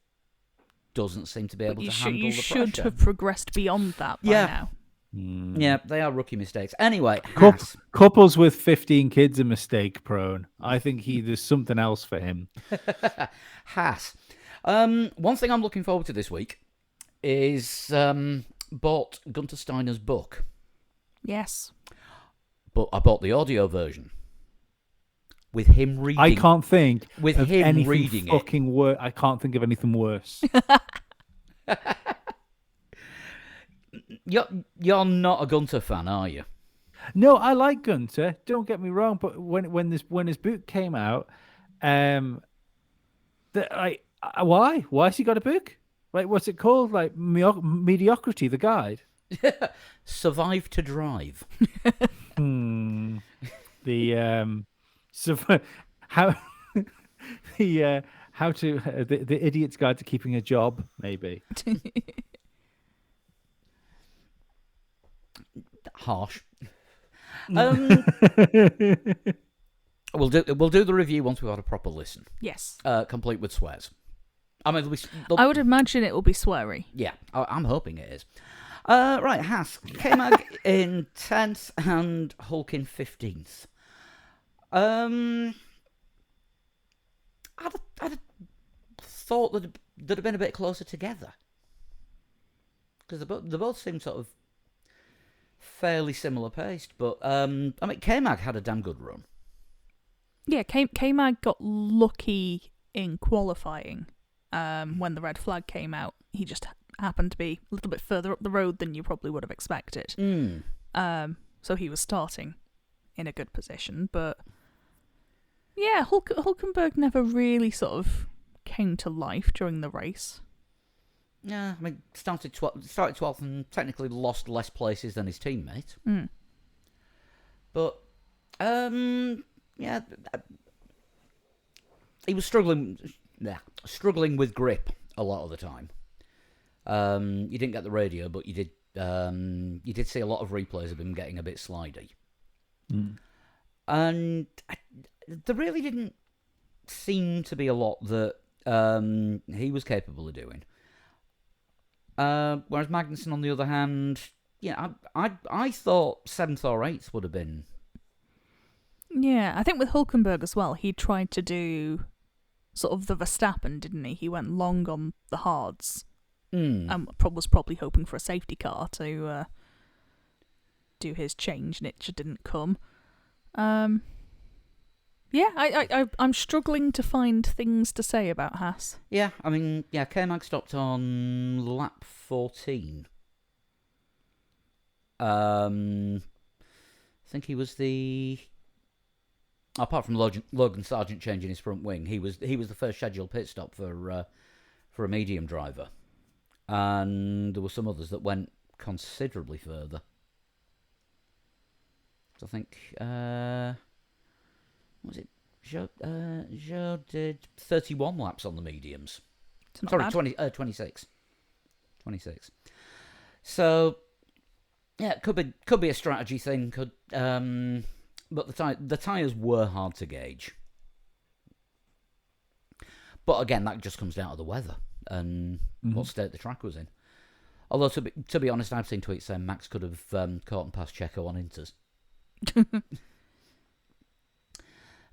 doesn't seem to be able to handle you the should pressure. have progressed beyond that by now. Yeah, they are rookie mistakes. Anyway, Coup- Haas. Couples with 15 kids are mistake prone. I think there's something else for him. Haas. One thing I'm looking forward to this week is bought Gunter Steiner's book, Yes. but I bought the audio version with him reading. I can't think with of him anything reading it. fucking worse. I can't think of anything worse. You're not a Gunter fan, are you? No, I like Gunter. Don't get me wrong, but when his book came out, why has he got a book? Like, what's it called? Like Mediocrity, the guide. Survive to Drive. The so how how to the idiot's guide to keeping a job, maybe. Harsh. We'll do the review once we've had a proper listen, Yes. complete with swears. I mean, I would imagine it will be sweary. yeah, I'm hoping it is. Right, Haas, K-Mag in 10th and Hulk in 15th. I'd have thought that they'd have been a bit closer together, because they both seem sort of fairly similar paced. But I mean, K-Mag had a damn good run. Yeah, K-Mag got lucky in qualifying when the red flag came out. He just happened to be a little bit further up the road than you probably would have expected. So he was starting in a good position. But yeah, Hulkenberg never really sort of came to life during the race. Yeah, I mean, started 12th and technically lost less places than his teammate. But yeah, he was struggling with grip a lot of the time. You didn't get the radio, but you did see a lot of replays of him getting a bit slidey. And there really didn't seem to be a lot that he was capable of doing. Whereas Magnussen, on the other hand, yeah, I thought 7th or 8th would have been. Yeah, I think with Hulkenberg as well, he tried to do sort of the Verstappen, didn't he? He went long on the hards. And was probably hoping for a safety car to do his change, and it just didn't come. Yeah, I'm struggling to find things to say about Haas. Yeah, I mean, yeah, K-Mag stopped on lap 14. I think he was apart from Logan Sargent changing his front wing, he was the first scheduled pit stop for a medium driver. And there were some others that went considerably further. So I think, what was it? Joe did 31 laps on the mediums. Sorry, 26. 26. So, yeah, it could be a strategy thing. But the tyres were hard to gauge. But again, that just comes down to the weather and what state the track was in. Although to be honest, I've seen tweets saying Max could have caught and passed Checo on Inters.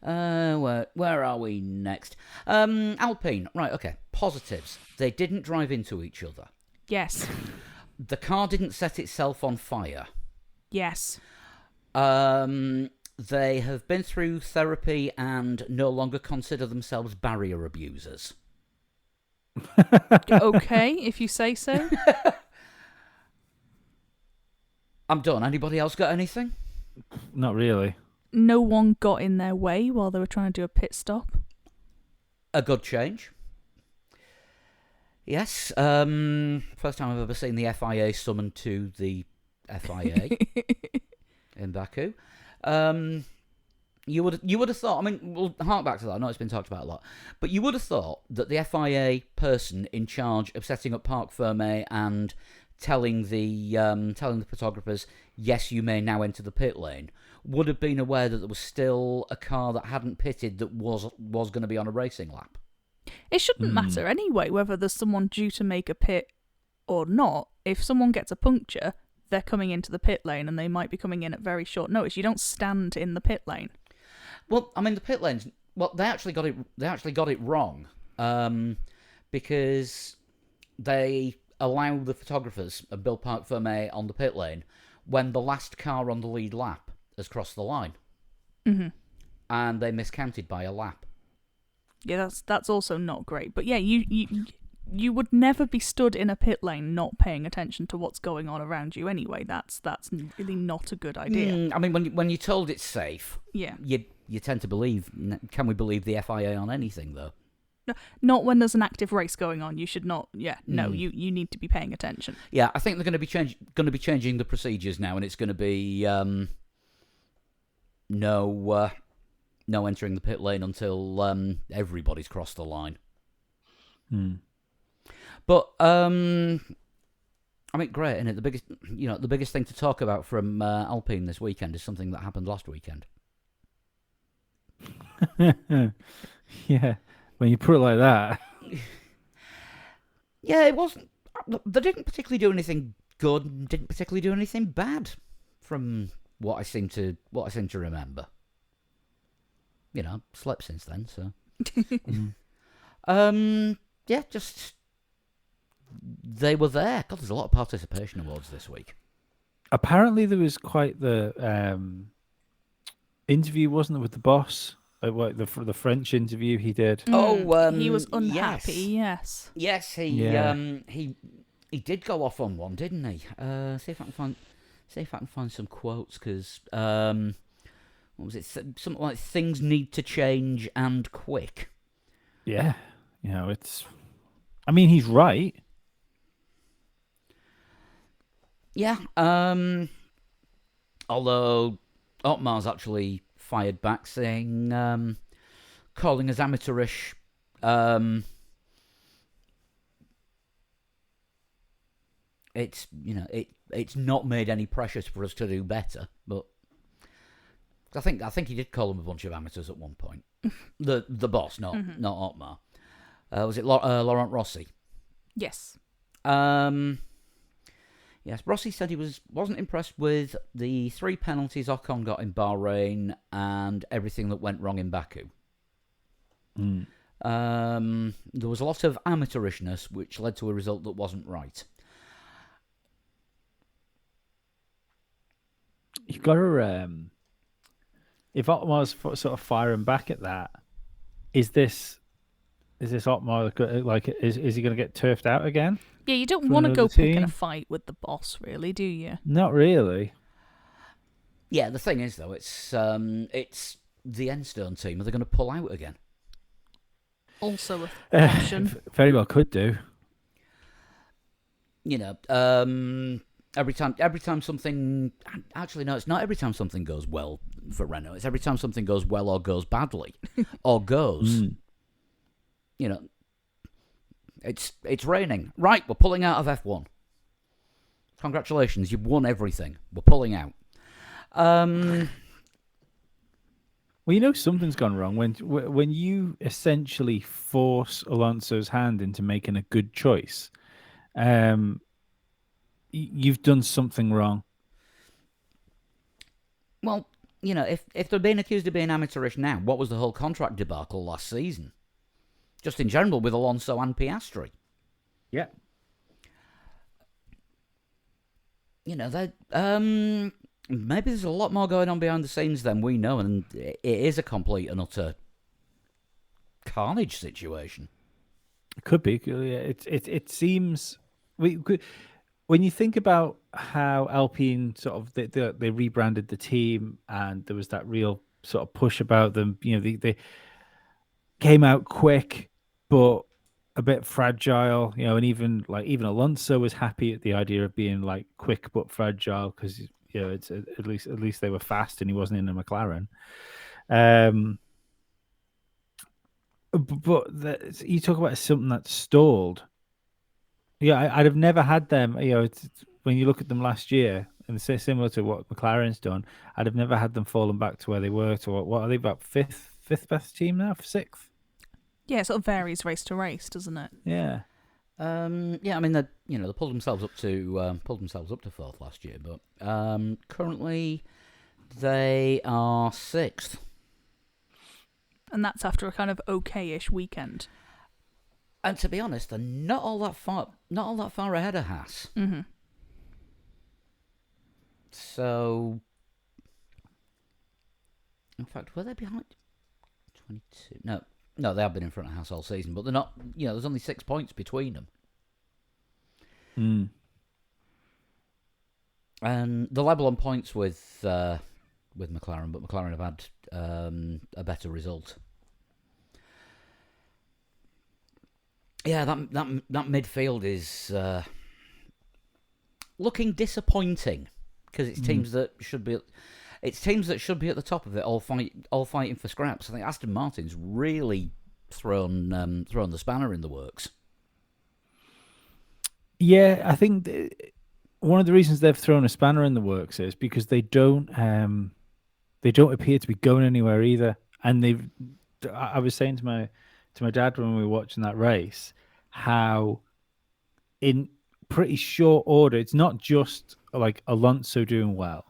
Where are we next? Alpine. Right, okay. Positives. They didn't drive into each other. Yes. The car didn't set itself on fire. Yes. They have been through therapy and no longer consider themselves barrier abusers. Okay, if you say so. I'm done. Anybody else got anything? Not really. No one got in their way while they were trying to do a pit stop. A good change. Yes. First time I've ever seen the FIA summoned to the FIA in Baku. You would have thought. I mean, we'll hark back to that. I know it's been talked about a lot, but you would have thought that the FIA person in charge of setting up Parc Fermé and telling the photographers, yes, you may now enter the pit lane, would have been aware that there was still a car that hadn't pitted that was going to be on a racing lap. It shouldn't matter anyway whether there's someone due to make a pit or not. If someone gets a puncture, they're coming into the pit lane and they might be coming in at very short notice. You don't stand in the pit lane. Well, I mean, the pit lanes. Well, they actually got it wrong, because they allow the photographers of Bill Parc Fermé on the pit lane when the last car on the lead lap has crossed the line, and they miscounted by a lap. Yeah, that's also not great. But yeah, you would never be stood in a pit lane not paying attention to what's going on around you anyway. That's really not a good idea. I mean, when you're told it's safe, Yeah. you tend to believe. Can we believe the FIA on anything though? No, not when there's an active race going on. You should not. Yeah, no, you need to be paying attention. Yeah, I think they're going to be changing the procedures now, and it's going to be no entering the pit lane until everybody's crossed the line. But I mean, great, isn't it? The biggest thing to talk about from Alpine this weekend is something that happened last weekend. Yeah, when you put it like that. Yeah, it wasn't. They didn't particularly do anything good, and didn't particularly do anything bad, from what I seem to remember. You know, slept since then, so. Yeah, just they were there. God, there's a lot of participation awards this week. Apparently, there was quite the interview, wasn't there, with the boss? The French interview he did. He was unhappy. Yes. Yes, he did go off on one, didn't he? See if I can find some quotes, because what was it? Something like things need to change and quick. Yeah, it's. I mean, he's right. Yeah. Although Otmar's actually fired back, saying, calling us amateurish. It's it's not made any pressure for us to do better, but I think he did call them a bunch of amateurs at one point. the boss, not Otmar. Was it Laurent Rossi? Yes. Yes, Rossi said he wasn't impressed with the 3 penalties Ocon got in Bahrain and everything that went wrong in Baku. There was a lot of amateurishness, which led to a result that wasn't right. You've got to, if Otmar's sort of firing back at that, is this Otmar like is he going to get turfed out again? Yeah, you don't want to go picking a fight with the boss, really, do you? Not really. Yeah, the thing is though, it's the Enstone team. Are they going to pull out again? Also an option. Very well could do. You know, every time something. Actually, no, it's not every time something goes well for Renault. It's every time something goes well or goes badly, or goes. You know, it's raining. Right, we're pulling out of F1. Congratulations, you've won everything. We're pulling out. Well, you know something's gone wrong when you essentially force Alonso's hand into making a good choice. you've done something wrong. Well, if they're being accused of being amateurish now, what was the whole contract debacle last season? Just in general with Alonso and Piastri. Yeah. Maybe there's a lot more going on behind the scenes than we know, and it is a complete and utter carnage situation. It could be. It seems when you think about how Alpine sort of they rebranded the team, and there was that real sort of push about them. They came out quick, but a bit fragile. And even Alonso was happy at the idea of being like quick but fragile because it's at least they were fast and he wasn't in a McLaren. But you talk about something that's stalled. Yeah, I'd have never had them. It's, when you look at them last year, and it's similar to what McLaren's done, I'd have never had them falling back to where they were. To what are they, about fifth best team now, sixth? Yeah, it sort of varies race to race, doesn't it? Yeah. Yeah, I mean they pulled themselves up to fourth last year, but currently they are sixth. And that's after a kind of okay-ish weekend. And to be honest, they're not all that far ahead of Haas. Mm-hmm. So, in fact, were they behind 22? No, they have been in front of Haas all season, but they're not. There's only 6 points between them. Mm. And the level on points with McLaren, but McLaren have had a better result. Yeah, that midfield is looking disappointing because it's teams that should be. It's teams that should be at the top of it, all fighting for scraps. I think Aston Martin's really thrown the spanner in the works. Yeah, I think one of the reasons they've thrown a spanner in the works is because they don't appear to be going anywhere either. And I was saying to my dad when we were watching that race how in pretty short order, it's not just like Alonso doing well.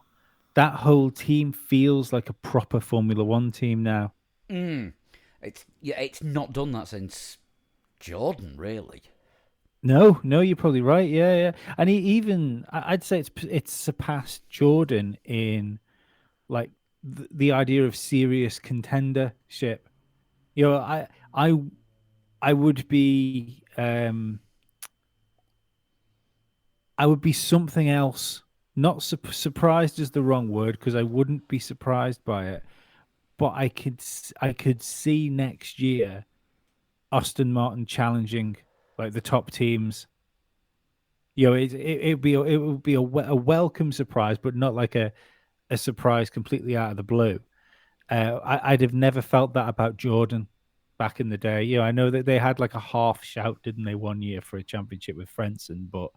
That whole team feels like a proper Formula One team now. It's not done that since Jordan, really. No, you're probably right. Yeah. And I'd say it's surpassed Jordan in like the idea of serious contendership. I would be something else. Not surprised is the wrong word because I wouldn't be surprised by it, but I could see next year Aston Martin challenging like the top teams. It would be a welcome surprise, but not like a surprise completely out of the blue. I'd have never felt that about Jordan back in the day. I know that they had like a half shout, didn't they, one year for a championship with Frentzen, but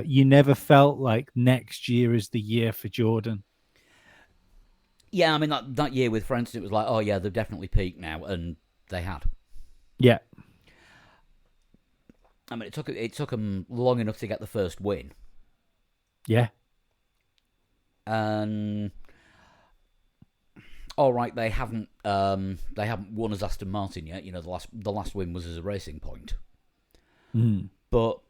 you never felt like next year is the year for Jordan. Yeah, I mean that year with Frentzen, it was like, oh yeah, they've definitely peaked now, and they had. Yeah. I mean, it took them long enough to get the first win. Yeah. And all right, they haven't won as Aston Martin yet. The last win was as a Racing Point. Mm. But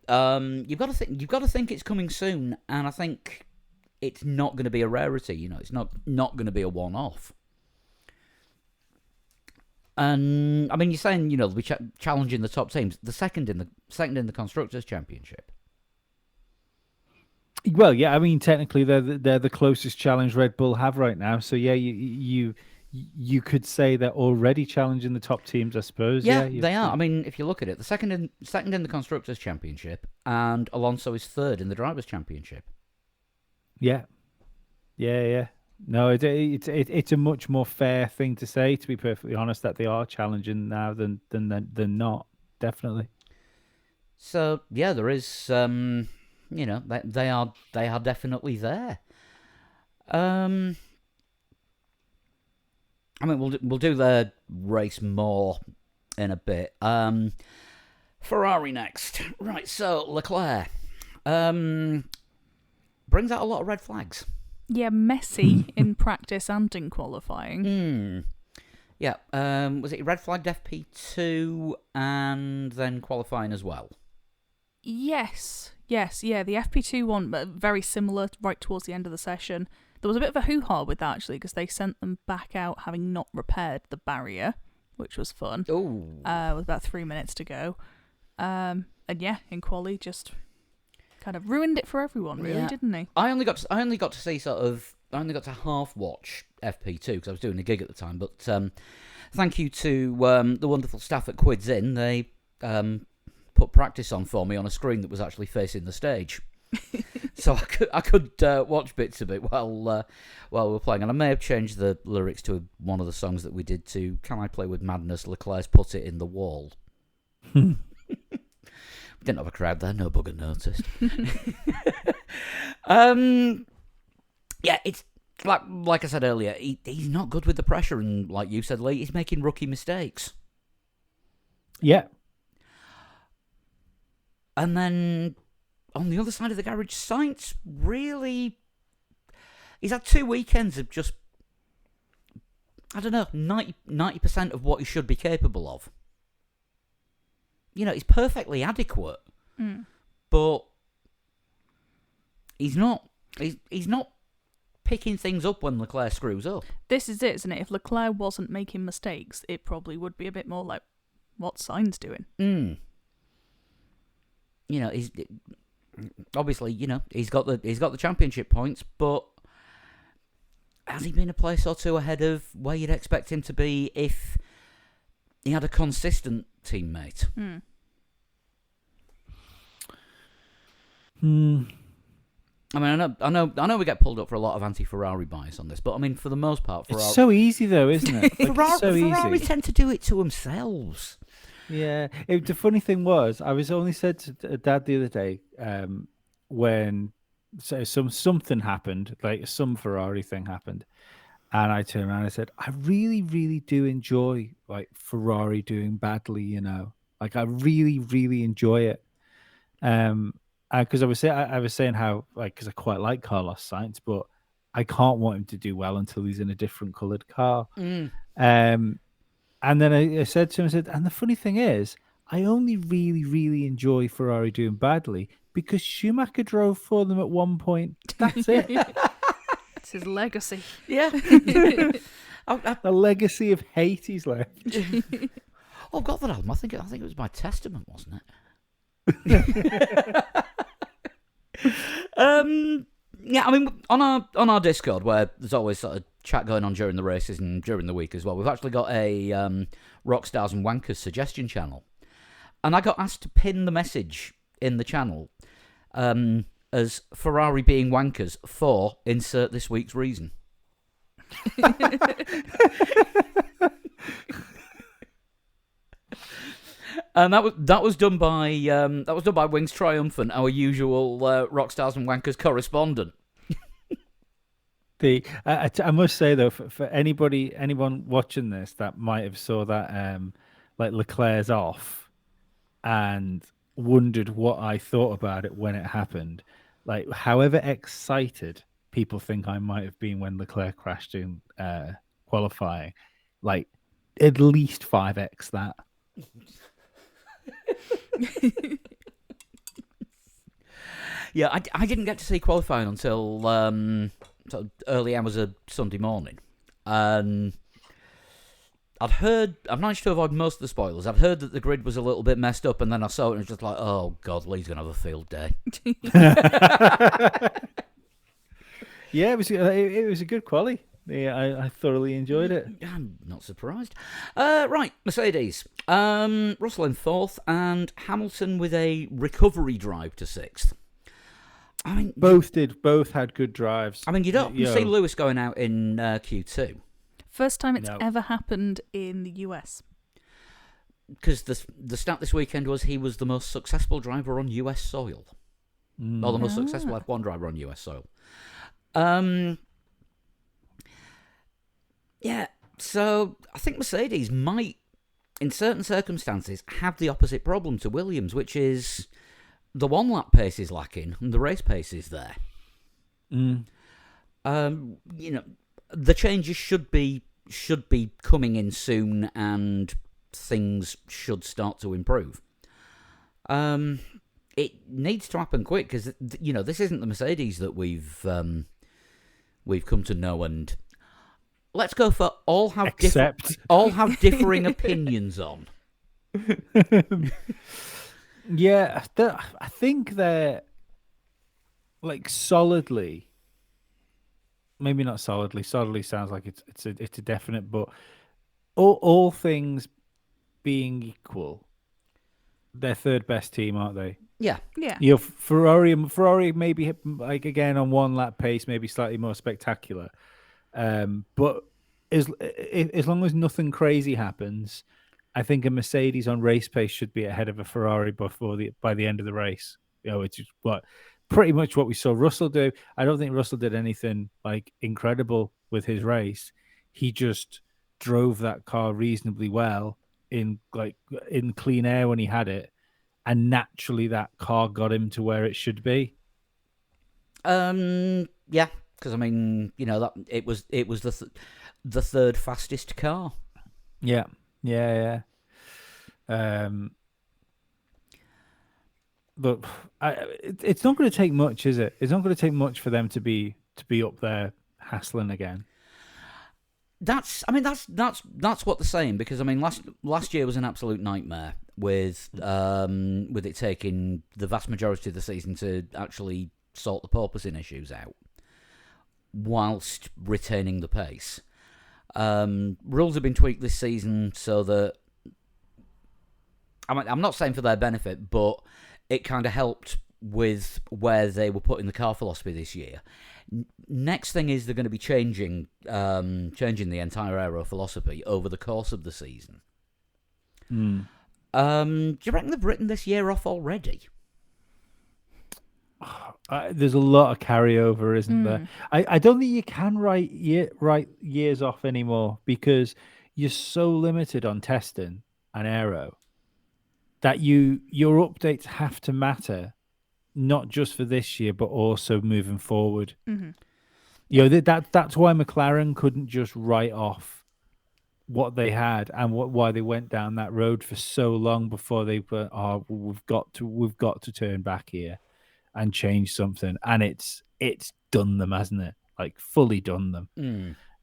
you've got to think it's coming soon, and I think it's not going to be a rarity. It's not going to be a one-off. And I mean, you're saying they'll be challenging the top teams. The second in the Constructors' Championship. Well, yeah, I mean, technically they're the closest challenge Red Bull have right now. So yeah, you could say they're already challenging the top teams, I suppose. Yeah, they are. I mean, if you look at it, the second in the Constructors' Championship, and Alonso is third in the Drivers' Championship. Yeah. No, it's a much more fair thing to say, to be perfectly honest, that they are challenging now than not. Definitely. So yeah, there is. They are definitely there. I mean, we'll do the race more in a bit. Ferrari next, right? So Leclerc, brings out a lot of red flags. Yeah, messy in practice and in qualifying. Yeah, was it red flagged FP2 and then qualifying as well? Yes, yeah, the FP2 one, but very similar right towards the end of the session. There was a bit of a hoo-ha with that, actually, because they sent them back out having not repaired the barrier, which was fun. Oh. With about 3 minutes to go. And yeah, in quali, just kind of ruined it for everyone, really, didn't he? I only got to see I only got to half watch FP2 because I was doing a gig at the time. But thank you to the wonderful staff at Quids Inn. They put practice on for me on a screen that was actually facing the stage, so I could watch bits of it while we were playing. And I may have changed the lyrics to one of the songs that we did to "Can I Play with Madness?" Leclerc's "Put It in the Wall." We didn't have a crowd there, no bugger noticed. Yeah, it's like I said earlier, he's not good with the pressure, and like you said, Lee, he's making rookie mistakes. Yeah. And then on the other side of the garage, Sainz really, he's had 2 weekends of just, I don't know, 90% of what he should be capable of. You know, he's perfectly adequate, but he's not picking things up when Leclerc screws up. This is it, isn't it? If Leclerc wasn't making mistakes, it probably would be a bit more like, what's Sainz doing? You know, he's obviously, you know, he's got the championship points, but has he been a place or two ahead of where you'd expect him to be if he had a consistent teammate? I mean, I know we get pulled up for a lot of anti-Ferrari bias on this, but I mean, for the most part, Ferrari... It's so easy, though, isn't it? Like, Ferrari tend to do it to themselves. Yeah. The funny thing was, I was only said to Dad the other day when something happened, like some Ferrari thing happened, and I turned around and I said, I really, really do enjoy like Ferrari doing badly, you know. Like I really, really enjoy it. Because I was saying how, like, because I quite like Carlos Sainz, but I can't want him to do well until he's in a different coloured car. And then I said to him, and the funny thing is, I only really, really enjoy Ferrari doing badly because Schumacher drove for them at one point. That's it. It's his legacy. Yeah. A legacy of hate he's left. Oh, I've got that album. I think it was My Testament, wasn't it? Yeah, I mean, on our Discord, where there's always sort of chat going on during the races and during the week as well, we've actually got a Rockstars and Wankers suggestion channel. And I got asked to pin the message in the channel as Ferrari being wankers for insert this week's reason. And that was done by Wings Triumphant, our usual Rockstars and Wankers correspondent. I must say though, for anyone watching this that might have saw that like Leclerc's off and wondered what I thought about it when it happened, like however excited people think I might have been when Leclerc crashed in qualifying, like at least 5x that. Yeah, I didn't get to see qualifying until sort of early hours of Sunday morning. I've managed to avoid most of the spoilers. I've heard that the grid was a little bit messed up, and then I saw it and it was just like, oh God, Lee's going to have a field day. Yeah, it was a good quali. Yeah, I thoroughly enjoyed it. I'm not surprised. Right, Mercedes. Russell in 4th, and Hamilton with a recovery drive to 6th. I mean, both had good drives. I mean, you don't see Lewis going out in Q2. First time it's ever happened in the US. Because the stat this weekend was he was the most successful driver on US soil. Or the most successful F1 driver on US soil. Yeah, so I think Mercedes might, in certain circumstances, have the opposite problem to Williams, which is the one-lap pace is lacking and the race pace is there. Mm. You know, the changes should be coming in soon, and things should start to improve. It needs to happen quick because this isn't the Mercedes that we've come to know, and let's go for all have differing opinions on. Yeah, I think they're like solidly. Maybe not solidly. Solidly sounds like it's a definite, but all things being equal, they're third best team, aren't they? Yeah. Ferrari maybe like again on one lap pace, maybe slightly more spectacular. But as long as nothing crazy happens, I think a Mercedes on race pace should be ahead of a Ferrari by the end of the race. Which is pretty much what we saw Russell do. I don't think Russell did anything like incredible with his race. He just drove that car reasonably well in clean air when he had it, and naturally that car got him to where it should be. Yeah, because I mean, that it was the third fastest car. Yeah. But it's not going to take much, is it? It's not going to take much for them to be up there hassling again. That's what they're saying, because I mean last year was an absolute nightmare with it taking the vast majority of the season to actually sort the porpoising issues out whilst retaining the pace. Rules have been tweaked this season so that, I'm not saying for their benefit, but it kind of helped with where they were putting the car philosophy this year. Next thing is they're going to be changing the entire aero philosophy over the course of the season. Do you reckon they've written this year off already? There's a lot of carryover, isn't there? I don't think you can write years off anymore, because you're so limited on testing and aero that your updates have to matter, not just for this year but also moving forward. That's why McLaren couldn't just write off what they had and why they went down that road for so long before they went, we've got to turn back here and change something. And it's done them, hasn't it? Like fully done them.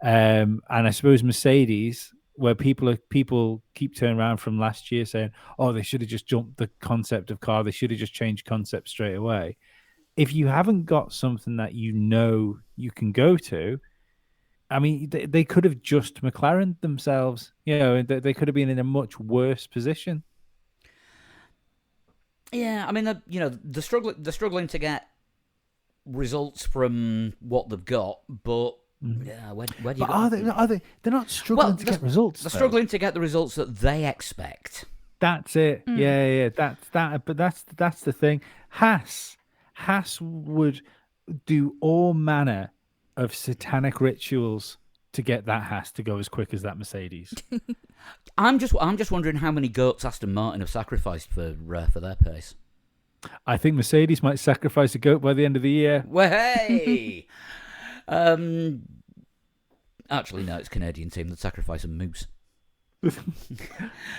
And I suppose Mercedes, where people keep turning around from last year saying, they should have just jumped the concept of car, they should have just changed concept straight away. If you haven't got something that you can go to, I mean, they could have just McLaren themselves. They could have been in a much worse position. Yeah, I mean, they're struggling to get results from what they've got, but yeah, where do you? Are they? They're not struggling to get results. They're struggling to get the results that they expect. That's it. Yeah. That's that. But that's the thing. Haas would do all manner of satanic rituals to get that Haas to go as quick as that Mercedes. I'm just wondering how many goats Aston Martin have sacrificed for their pace. I think Mercedes might sacrifice a goat by the end of the year. Well, hey. Actually, no, it's a Canadian team that sacrifice a moose.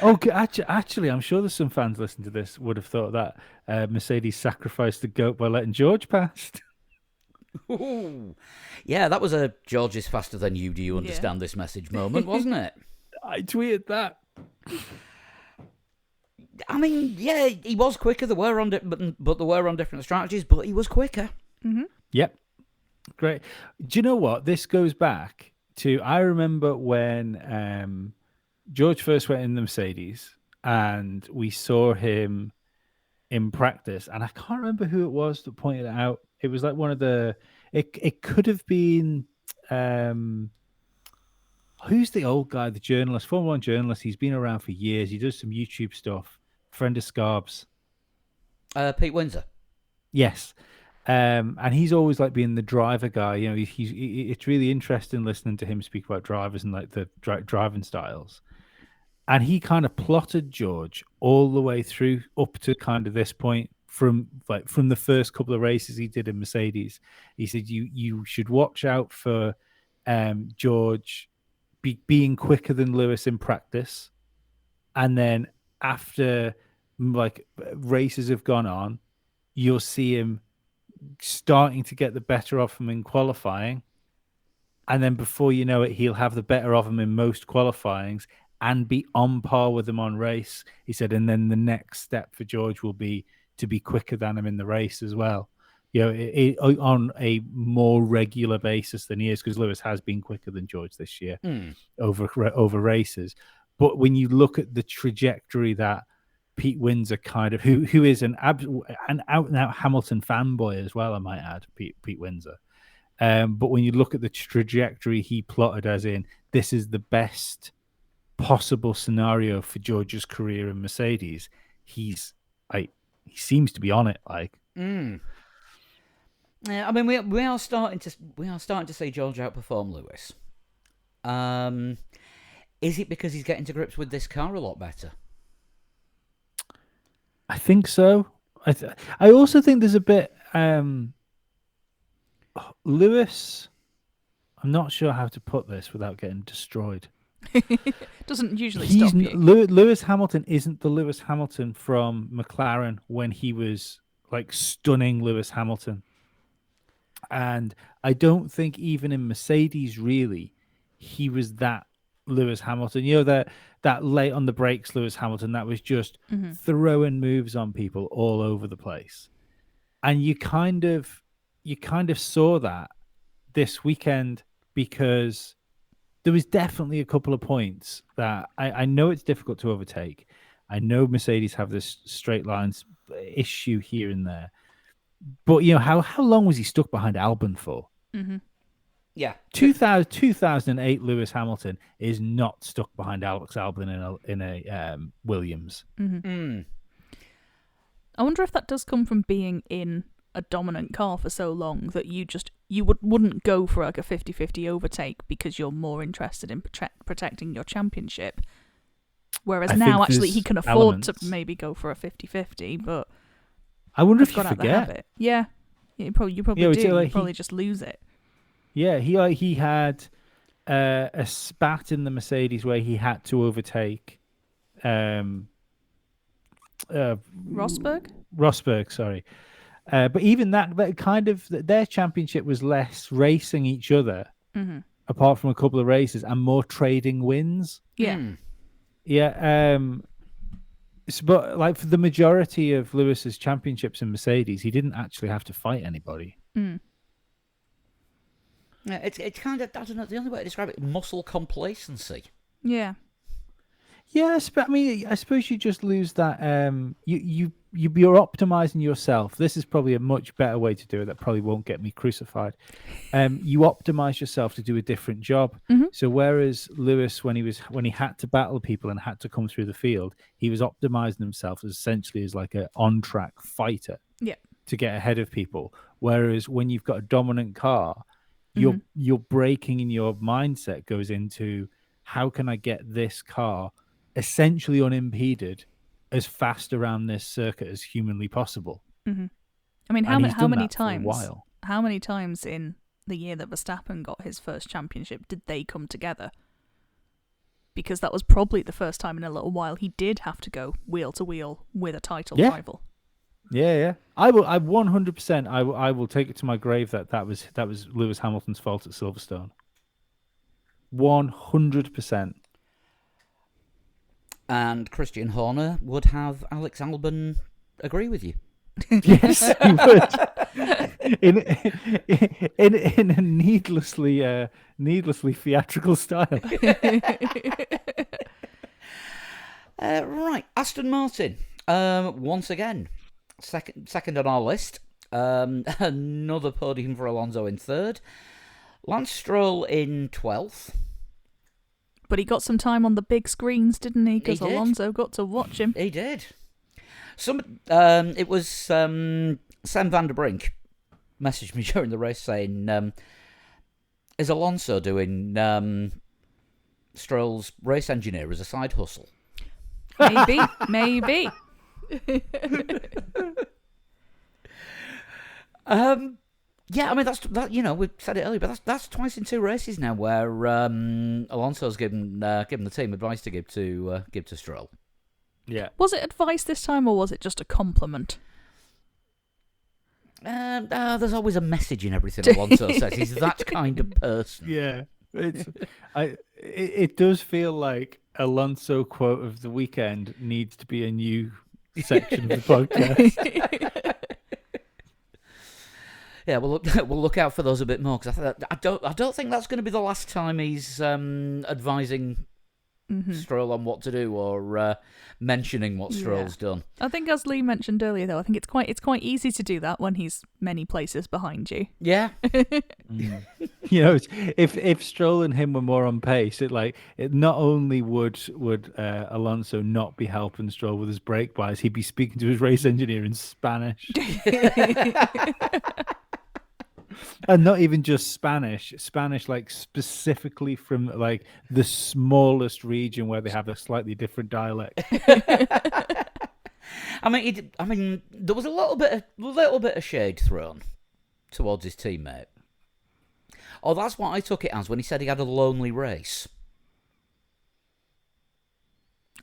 Okay, actually, I'm sure there's some fans listening to this would have thought that Mercedes sacrificed the goat by letting George past. Ooh. Yeah, that was a George is faster than you. Do you understand this message moment, wasn't it? I tweeted that. I mean, yeah, he was quicker. They were but they were on different strategies, but he was quicker. Mm-hmm. Yep. Great. Do you know what? This goes back to, I remember when George first went in the Mercedes and we saw him in practice, and I can't remember who it was that pointed it out. It was like one of the, it could have been, who's the old guy, the journalist, Formula 1 journalist. He's been around for years. He does some YouTube stuff. Friend of Scarbs. Pete Windsor. Yes. And he's always like being the driver guy. It's really interesting listening to him speak about drivers and like the driving styles. And he kind of plotted George all the way through up to kind of this point from the first couple of races he did in Mercedes. He said you should watch out for George being quicker than Lewis in practice, and then after like races have gone on, you'll see him starting to get the better of him in qualifying, and then before you know it, he'll have the better of him in most qualifyings and be on par with him on race. He said, and then the next step for George will be to be quicker than him in the race as well. You know, on a more regular basis than he is, because Lewis has been quicker than George this year over races. But when you look at the trajectory that Pete Windsor kind of, who is an out and out Hamilton fanboy as well, I might add, Pete Windsor. But when you look at the trajectory he plotted, as in this is the best possible scenario for George's career in Mercedes, he seems to be on it. Like, yeah, I mean, we are starting to see George outperform Lewis. Is it because he's getting to grips with this car a lot better? I think so. I also think there's a bit Lewis. I'm not sure how to put this without getting destroyed. Doesn't usually stop you. Lewis Hamilton isn't the Lewis Hamilton from McLaren when he was like stunning Lewis Hamilton. And I don't think even in Mercedes, really, he was that Lewis Hamilton. You know, that late on the brakes Lewis Hamilton, that was just throwing moves on people all over the place. And you kind of saw that this weekend, because there was definitely a couple of points that I know it's difficult to overtake. I know Mercedes have this straight lines issue here and there. But, you know, how long was he stuck behind Albon for? Mm-hmm. Yeah. 2008 Lewis Hamilton is not stuck behind Alex Albon in a Williams. I wonder if that does come from being in a dominant car for so long that you wouldn't go for like a 50-50 overtake because you're more interested in protecting your championship. Whereas now, actually, he can afford to maybe go for a 50-50, but I wonder if you got out the forget. habit. Yeah, you probably do. You probably just lose it. Yeah, he had a spat in the Mercedes where he had to overtake Rosberg, sorry. But even that kind of their championship was less racing each other, apart from a couple of races, and more trading wins. Yeah. Yeah. But like for the majority of Lewis's championships in Mercedes, he didn't actually have to fight anybody. Yeah, it's kind of, I don't know, the only way to describe it, muscle complacency. Yeah. Yes, but I mean, I suppose you just lose that. You're optimizing yourself. This is probably a much better way to do it. That probably won't get me crucified. You optimize yourself to do a different job. So whereas Lewis, when he had to battle people and had to come through the field, he was optimizing himself essentially as like an on-track fighter. Yeah. To get ahead of people. Whereas when you've got a dominant car, your braking in your mindset goes into, how can I get this car essentially unimpeded as fast around this circuit as humanly possible? I mean, how many times in the year that Verstappen got his first championship did they come together? Because that was probably the first time in a little while he did have to go wheel to wheel with a title rival. Yeah. I 100%. I will take it to my grave that was Lewis Hamilton's fault at Silverstone. 100%. And Christian Horner would have Alex Albon agree with you. Yes, he would. in a needlessly theatrical style. Right, Aston Martin. Once again, second on our list. Another podium for Alonso in third. Lance Stroll in 12th. But he got some time on the big screens, didn't he? Because Alonso got to watch him. He did. It was Sam van der Brink messaged me during the race saying, is Alonso doing Stroll's race engineer as a side hustle? Maybe. Yeah, I mean that. We said it earlier, but that's twice in 2 races now where Alonso's given the team advice to give to Stroll. Yeah. Was it advice this time, or was it just a compliment? There's always a message in everything Alonso says. He's that kind of person. Yeah. It does feel like Alonso quote of the weekend needs to be a new section of the podcast. Yeah, we'll look out for those a bit more, because I don't think that's going to be the last time he's advising Stroll on what to do, or mentioning what Stroll's done. I think, as Lee mentioned earlier, though, I think it's quite easy to do that when he's many places behind you. Yeah. If Stroll and him were more on pace, it not only would Alonso not be helping Stroll with his brake bias, he'd be speaking to his race engineer in Spanish. And not even just Spanish, like specifically from like the smallest region where they have a slightly different dialect. I mean, there was a little bit of shade thrown towards his teammate. Oh, that's what I took it as when he said he had a lonely race.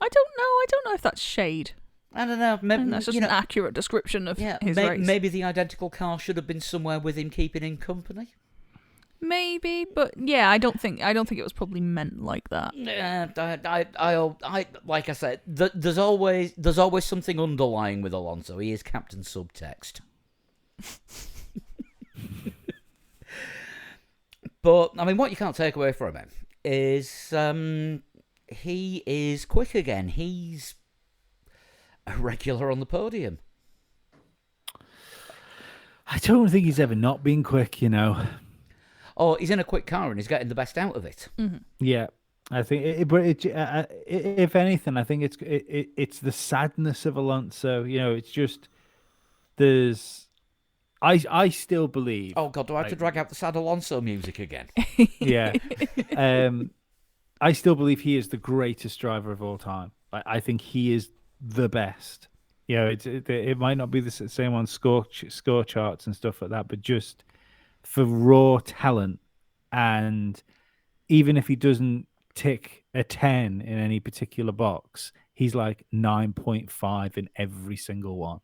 I don't know if that's shade. I don't know. Maybe that's just an accurate description of his race. Maybe the identical car should have been somewhere with him keeping in company. Maybe, but yeah, I don't think it was probably meant like that. Yeah, I like I said, there's always something underlying with Alonso. He is Captain Subtext. But I mean, what you can't take away from him is he is quick again. He's a regular on the podium. I don't think he's ever not been quick, Oh, he's in a quick car and he's getting the best out of it. Mm-hmm. Yeah, I think. If anything, I think it's the sadness of Alonso. It's just there's. I still believe. Oh God, do I have to drag out the sad Alonso music again? Yeah. I still believe he is the greatest driver of all time. I think he is the best. It might not be the same on score charts and stuff like that, but just for raw talent, and even if he doesn't tick a 10 in any particular box, he's like 9.5 in every single one.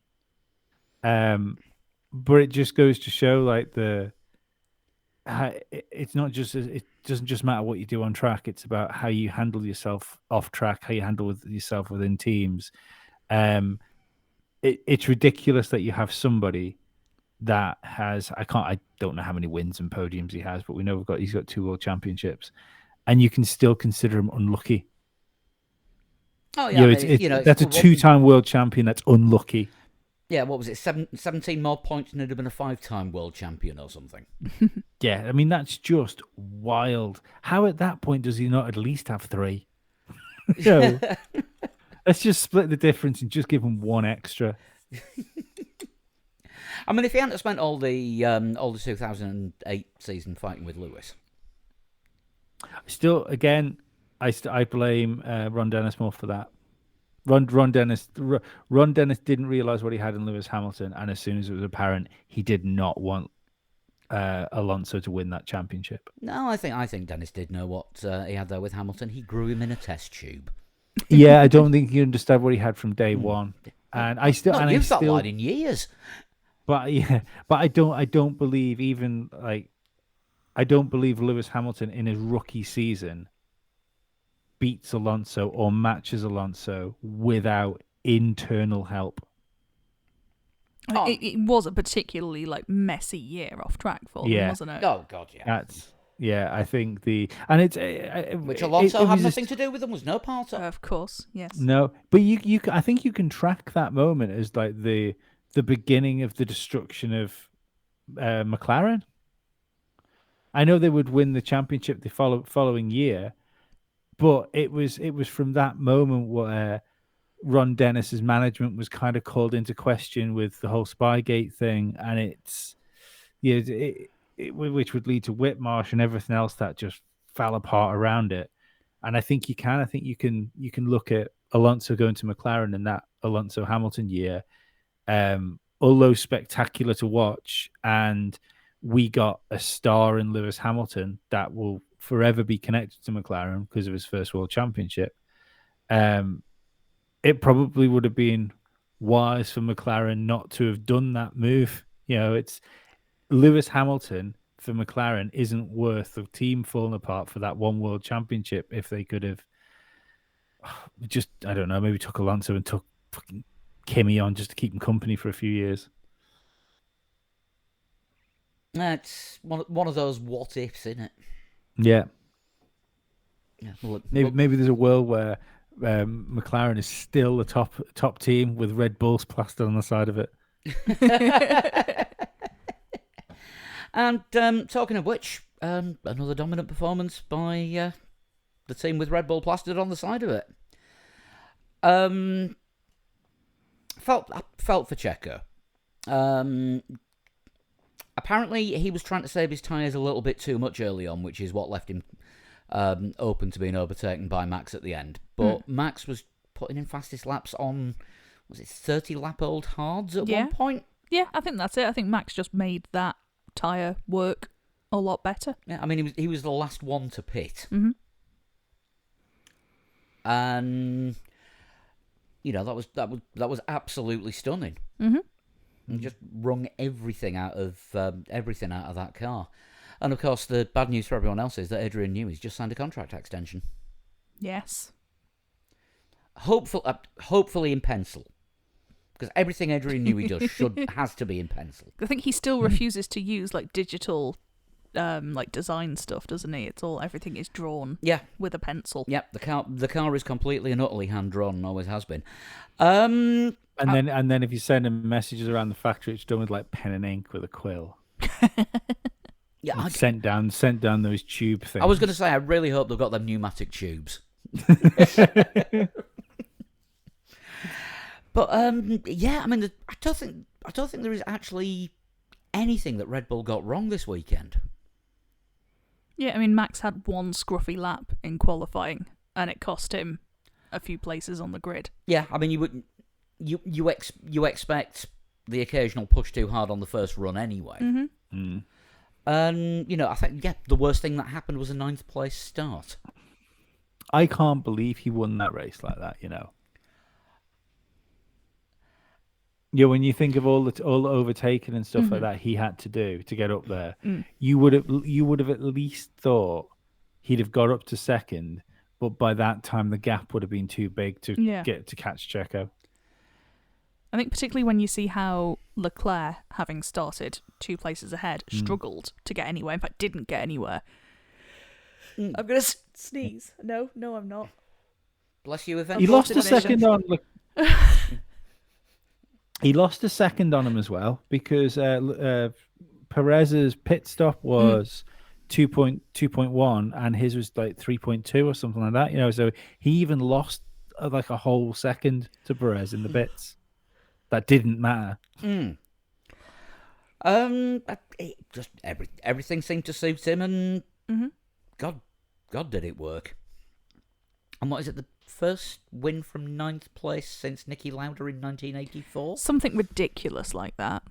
But it just goes to show like it's not just, it doesn't just matter what you do on track. It's about how you handle yourself off track, how you handle yourself within teams. It's ridiculous that you have somebody that has, I don't know how many wins and podiums he has, but we know he's got 2 world championships, and you can still consider him unlucky. Oh yeah, that's a 2-time world champion that's unlucky. Yeah, what was it? 17 more points, and he'd have been a 5-time world champion or something. Yeah, I mean that's just wild. How at that point does he not at least have 3? Let's just split the difference and just give him 1 extra. I mean, if he hadn't spent all the 2008 season fighting with Lewis. Still, again, I blame Ron Dennis more for that. Ron Dennis didn't realize what he had in Lewis Hamilton, and as soon as it was apparent, he did not want Alonso to win that championship. No, I think Dennis did know what he had there with Hamilton. He grew him in a test tube. Yeah, I don't think he understood what he had from day one, and I still not used that line in years. But I don't believe even like I don't believe Lewis Hamilton in his rookie season beats Alonso or matches Alonso without internal help. It was a particularly messy year off track for him, wasn't it? Oh God, yeah. I think which Alonso had nothing to do with and was no part of. Of course, yes. No, but I think you can track that moment as like the beginning of the destruction of McLaren. I know they would win the championship the following year, but it was from that moment where Ron Dennis's management was kind of called into question with the whole Spygate thing, and which would lead to Whitmarsh and everything else that just fell apart around it. And I think you can look at Alonso going to McLaren in that Alonso Hamilton year, although spectacular to watch, and we got a star in Lewis Hamilton that will forever be connected to McLaren because of his first World Championship. It probably would have been wise for McLaren not to have done that move. It's Lewis Hamilton for McLaren isn't worth the team falling apart for that one World Championship if they could have just, I don't know, maybe took Alonso and took fucking Kimi on just to keep him company for a few years. It's one of those what ifs, isn't it? Yeah. Yeah. Maybe there's a world where McLaren is still the top team with Red Bulls plastered on the side of it. And talking of which, another dominant performance by the team with Red Bull plastered on the side of it. Felt for Checo. Apparently, he was trying to save his tyres a little bit too much early on, which is what left him open to being overtaken by Max at the end. But Max was putting in fastest laps on, was it 30-lap-old hards at one point? Yeah, I think that's it. I think Max just made that tyre work a lot better. Yeah, I mean, he was the last one to pit. Mm-hmm. And that was absolutely stunning. Mm-hmm. And just wrung everything out of that car. And of course, the bad news for everyone else is that Adrian Newey's just signed a contract extension. Yes. Hopefully in pencil, because everything Adrian Newey does has to be in pencil. I think he still refuses to use like digital, like design stuff, doesn't he? Everything is drawn. Yeah. With a pencil. Yep. The car is completely and utterly hand drawn and always has been. And then if you send him messages around the factory, it's done with like pen and ink with a quill. Yeah, sent down those tube things. I was going to say, I really hope they've got them pneumatic tubes. But yeah, I mean, I don't think there is actually anything that Red Bull got wrong this weekend. Yeah, I mean, Max had one scruffy lap in qualifying, and it cost him a few places on the grid. Yeah, I mean, you expect the occasional push too hard on the first run anyway. Mm-hmm. Mm. And I think the worst thing that happened was a 9th place start. I can't believe he won that race like that. Yeah, when you think of all the overtaking and stuff like that he had to do to get up there, you would have at least thought he'd have got up to second, but by that time the gap would have been too big to get to catch Checo. I think particularly when you see how Leclerc, having started 2 places ahead, struggled to get anywhere. In fact, didn't get anywhere. I'm gonna sneeze. No, I'm not. Bless you. He lost a second on. He lost a second on him as well because Perez's pit stop was 2.1 and his was like 3.2 or something like that. So he even lost like a whole second to Perez in the pits. That didn't matter. Just everything seemed to suit him, and God did it work. And what is it? The first win from 9th place since Niki Lauda in 1984. Something ridiculous like that.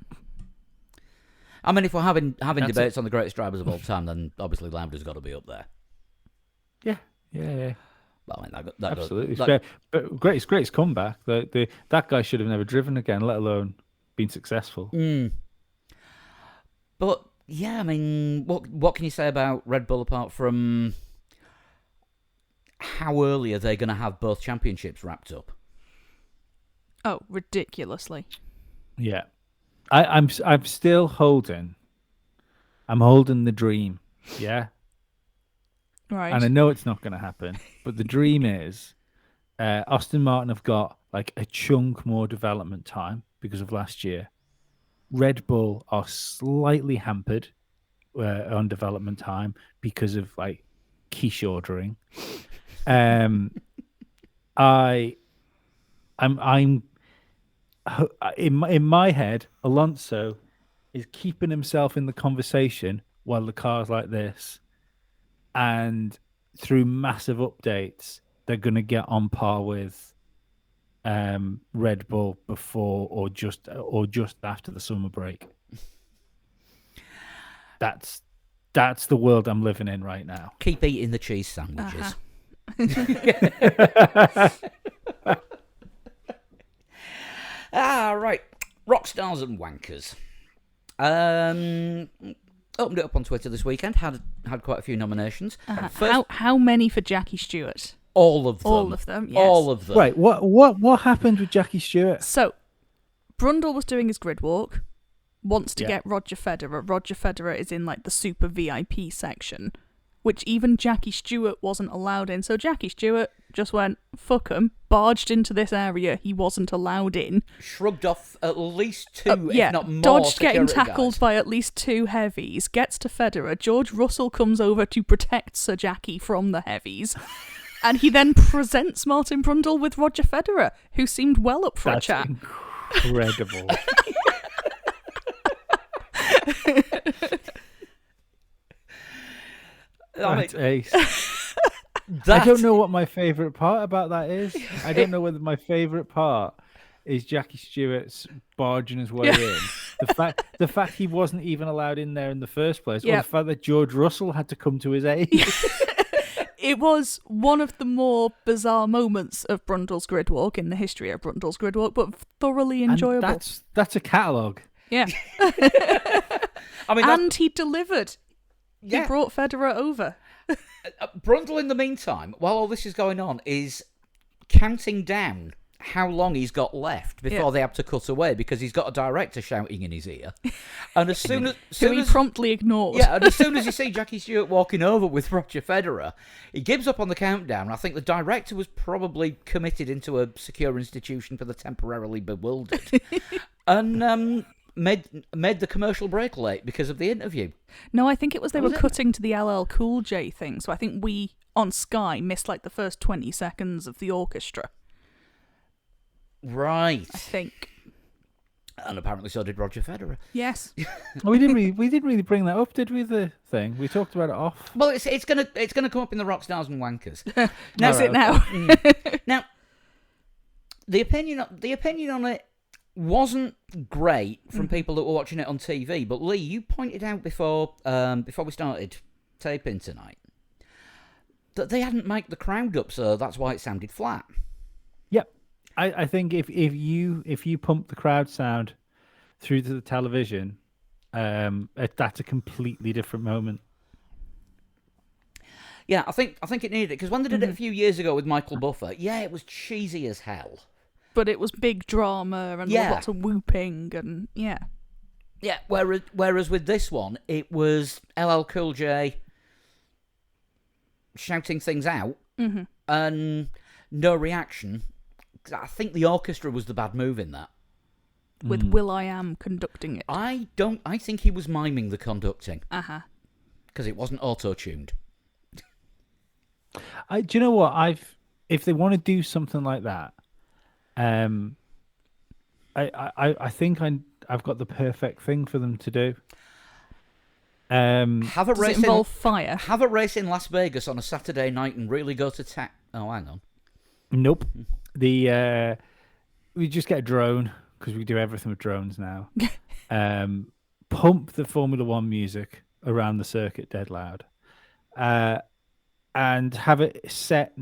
I mean, if we're having debates on the greatest drivers of all time, then obviously Lauda's got to be up there. Yeah. Well, I mean, that absolutely. But greatest comeback. That guy should have never driven again, let alone been successful. But yeah, I mean, what can you say about Red Bull apart from how early are they going to have both championships wrapped up? Oh, ridiculously. Yeah, I'm still holding. I'm holding the dream. Yeah. Right. And I know it's not going to happen, but the dream is Aston Martin have got like a chunk more development time because of last year. Red Bull are slightly hampered on development time because of like quiche ordering. I'm in my head, Alonso is keeping himself in the conversation while the car's like this. And through massive updates, they're going to get on par with Red Bull before or just after the summer break. That's the world I'm living in right now. Keep eating the cheese sandwiches. Right. Rock stars and wankers. Opened it up on Twitter this weekend. Had quite a few nominations. How many for Jackie Stewart? All of them. All of them, yes. All of them. Right. What happened with Jackie Stewart? So, Brundle was doing his grid walk. Wants to Yeah. get Roger Federer. Roger Federer is in like the super VIP section, which even Jackie Stewart wasn't allowed in. So Jackie Stewart just went, fuck 'em, barged into this area he wasn't allowed in. Shrugged off at least two, Yeah, if not more. dodged getting security tackled guys. by at least two heavies, gets to Federer. George Russell comes over to protect Sir Jackie from the heavies. And he then presents Martin Brundle with Roger Federer, who seemed well up for That's a chat. incredible. That's ace. I don't know what my favourite part about that is. I don't know whether my favourite part is Jackie Stewart's barging his way in. The fact he wasn't even allowed in there in the first place, or Yep. the fact that George Russell had to come to his aid. It was one of the more bizarre moments of Brundle's grid walk in the history of Brundle's grid walk, but thoroughly And enjoyable. that's a catalogue. Yeah. I mean, And he delivered. yeah. He brought Federer over. Brundle, in the meantime, while all this is going on, is counting down how long he's got left before they have to cut away because he's got a director shouting in his ear. And as soon as, Who he promptly ignored. yeah, and as soon as you see Jackie Stewart walking over with Roger Federer, he gives up on the countdown. I think the director was probably committed into a secure institution for the temporarily bewildered, and made the commercial break late because of the interview. No, I think it was they Was were it? cutting to the LL Cool J thing. So I think we, on Sky, missed like the first 20 seconds of the orchestra. Right, I think. and apparently so did Roger Federer. Yes. We didn't really bring that up, did we? The thing we talked about it off. Well, it's gonna come up in the Rock Stars and Wankers. That's it now. Now, the opinion on it wasn't great from people that were watching it on TV. But Lee, you pointed out before we started taping tonight that they hadn't mic'd the crowd up, so that's why it sounded flat. Yep. I think if you pump the crowd sound through to the television, that's a completely different moment. Yeah, I think it needed it because when they did it a few years ago with Michael Buffer, yeah, it was cheesy as hell. But it was big drama and Yeah. lots of whooping and yeah. Yeah, whereas with this one, it was LL Cool J shouting things out and no reaction. I think the orchestra was the bad move in that. With Will.i.am conducting it. I think he was miming the conducting Uh-huh. because it wasn't auto-tuned. Do you know what? If they want to do something like that, I think I've got the perfect thing for them to do. Have a Does race it involve fire? Have a race in Las Vegas on a Saturday night and really go to Oh, hang on. Nope. We just get a drone because we do everything with drones now. Pump the Formula One music around the circuit dead loud, and have it set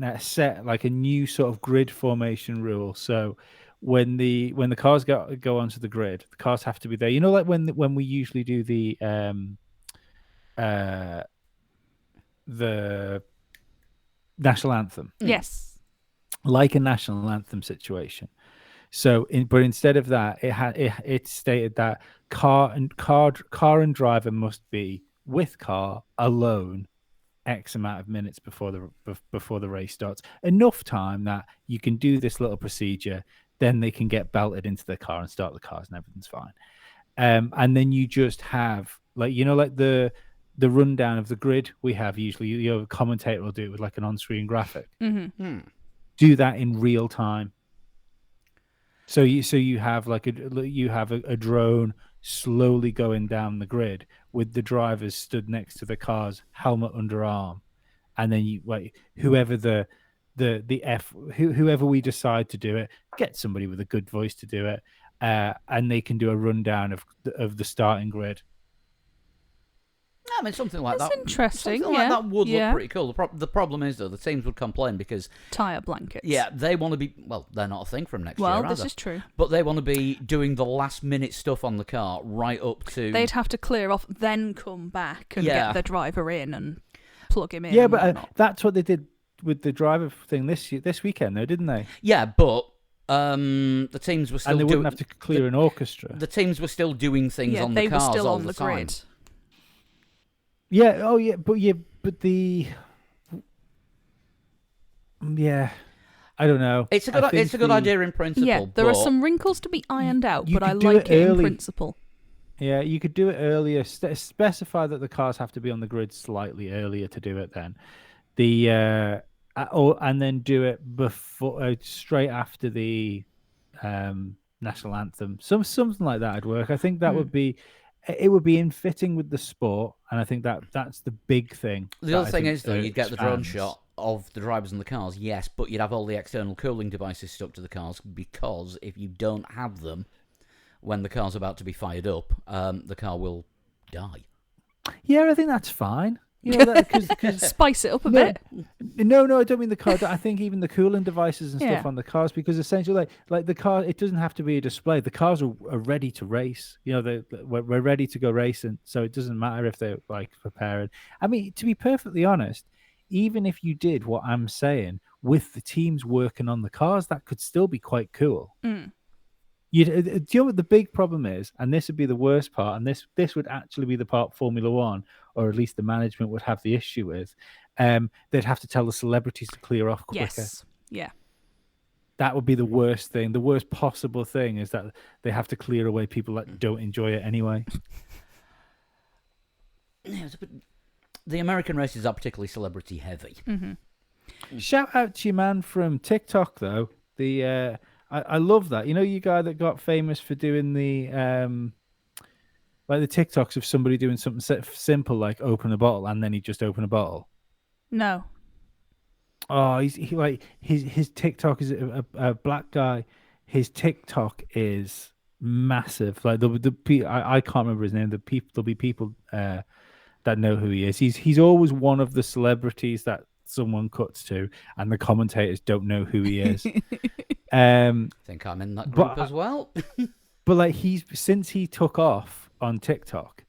like a new sort of grid formation rule. So when the cars go onto the grid, the cars have to be there. You know, like when we usually do the national anthem. Yes. Like a national anthem situation. So, but instead of that, it stated that car and driver must be with car alone X amount of minutes before the race starts. Enough time that you can do this little procedure, then they can get belted into the car and start the cars and everything's fine. And then you just have like the rundown of the grid we have usually. A commentator will do it with like an on-screen graphic. Mm-hmm. Do that in real time. So you have like a drone slowly going down the grid with the drivers stood next to the cars, helmet under arm, and then whoever the whoever we decide to do it, get somebody with a good voice to do it, and they can do a rundown of the starting grid. I mean, something like That's that. interesting, Something like yeah, that would yeah. look pretty cool. The problem is, though, the teams would complain because, Tire blankets. yeah, they want to be. Well, they're not a thing from next Well, year, this either. is true. But they want to be doing the last minute stuff on the car right up to. They'd have to clear off, then come back and Yeah. get the driver in and plug him in. Yeah, and but whatnot. that's what they did with the driver thing this weekend, though, didn't they? Yeah, but the teams were still And they doing. wouldn't have to clear an orchestra. The teams were still doing things yeah, on the they were cars still all on the time. grid. Yeah. Oh, yeah. But the. Yeah. I don't know. It's a I good. think It's a good the- idea in principle. Yeah, there are but some wrinkles to be ironed out, you but I could do like it it in early. principle. Yeah, you could do it earlier. Specify that the cars have to be on the grid slightly earlier to do it. Then, and then do it before, straight after the national anthem. Something like that would work. I think that would be. It would be in fitting with the sport, and I think that's the big thing. The that other I thing think is, though, you'd get the drone fans- shot of the drivers in the cars, yes, but you'd have all the external cooling devices stuck to the cars because if you don't have them when the car's about to be fired up, the car will die. Yeah, I think that's fine. You know, because Spice it up a No, bit. no, I don't mean the car. I think even the cooling devices and stuff Yeah. on the cars, because essentially, like the car, it doesn't have to be a display. The cars are ready to race. You know, we're ready to go racing, so it doesn't matter if they're like prepared. I mean, to be perfectly honest, even if you did what I'm saying with the teams working on the cars, that could still be quite cool. Mm. Do you know what the big problem is? And this would be the worst part, and this would actually be the part Formula One, or at least the management would have the issue with. They'd have to tell the celebrities to clear off quicker. Yes. Yeah. That would be the worst thing. The worst possible thing is that they have to clear away people that don't enjoy it anyway. Yeah, but the American races are particularly celebrity heavy. Shout out to your man from TikTok, though. I love that. You know, you guy that got famous for doing the like the TikToks of somebody doing something simple like open a bottle, and then he just open a bottle. No. Oh, his TikTok is a black guy. His TikTok is massive. Like I can't remember his name. There'll be people that know who he is. He's always one of the celebrities that someone cuts to, and the commentators don't know who he is. I think I'm in that group But- as well. But like since he took off on TikTok,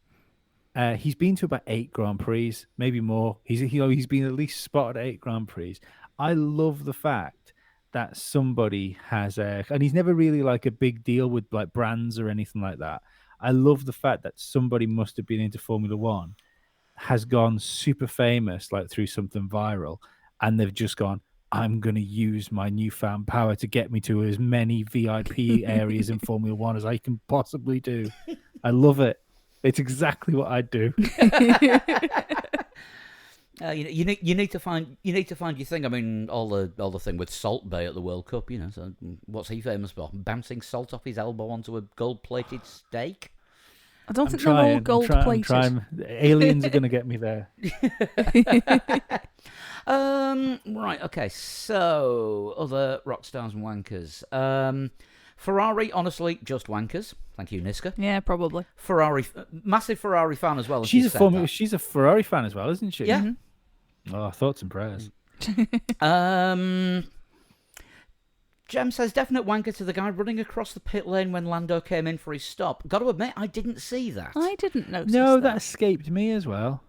he's been to about 8 Grand Prix, maybe more. He's been at least spotted at 8 Grand Prix. I love the fact that somebody has and he's never really like a big deal with like brands or anything like that. I love the fact that somebody must have been into Formula One, has gone super famous like through something viral, and they've just gone, I'm going to use my newfound power to get me to as many VIP areas in Formula One as I can possibly do. I love it. It's exactly what I'd do. You need to find your thing. I mean, all the thing with Salt Bay at the World Cup. You know, so what's he famous for? Bouncing salt off his elbow onto a gold-plated steak. I don't I'm think they're all trying. gold I'm plated. trying. Aliens are going to get me there. Right. Okay. So other rock stars and wankers. Ferrari, honestly, just wankers. Thank you, Niska. Yeah, probably. Massive Ferrari fan as well. and She's said that. She's a Ferrari fan as well, isn't she? Yeah. Oh, thoughts and prayers. Jem says, definite wanker to the guy running across the pit lane when Lando came in for his stop. Got to admit, I didn't see that. I didn't notice No, that. that escaped me as well.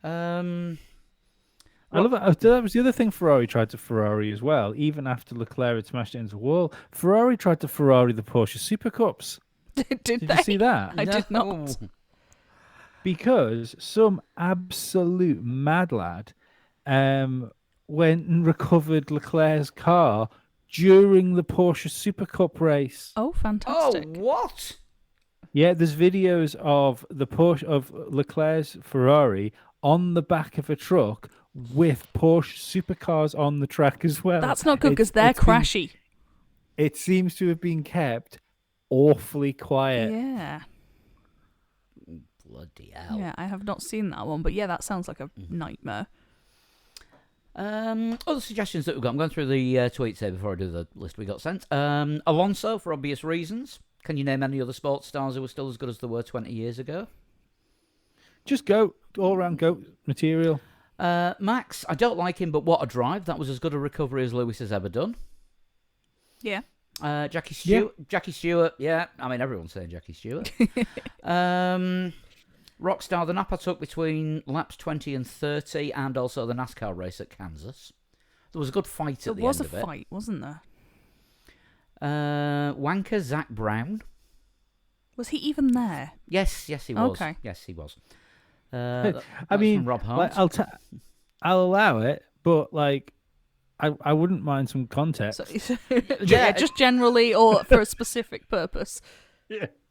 I love it. That was the other thing Ferrari tried to Ferrari as well. Even after Leclerc had smashed it into the wall, Ferrari tried to Ferrari the Porsche Super Cups. Did Did they? you see that? I did not. Because some absolute mad lad went and recovered Leclerc's car during the Porsche Super Cup race. Oh, Oh, fantastic. what? Yeah, there's videos of the Porsche of Leclerc's Ferrari on the back of a truck with Porsche supercars on the track as well. That's not good because they're it's been- crashy. It seems to have been kept awfully quiet. Yeah. Bloody hell. Yeah, I have not seen that one, but yeah, that sounds like a nightmare. Other suggestions that we've got. I'm going through the tweets here before I do the list we got sent. Alonso, for obvious reasons. Can you name any other sports stars who are still as good as they were 20 years ago? Just goat, all round goat material. Max, I don't like him, but what a drive. That was as good a recovery as Lewis has ever done. Yeah. Jackie Stewart. Yeah. Jackie Stewart, yeah. I mean, everyone's saying Jackie Stewart. Rockstar, the nap I took between laps 20 and 30, and also the NASCAR race at Kansas. There was a good fight at the end of it. There was a fight, wasn't there? Wanker, Zach Brown. Was he even there? Yes, he was. Okay. Yes, he was. I That's mean, from Rob Hart. like, I'll allow it, but like, I wouldn't mind some context. Yeah, just generally or for a specific purpose.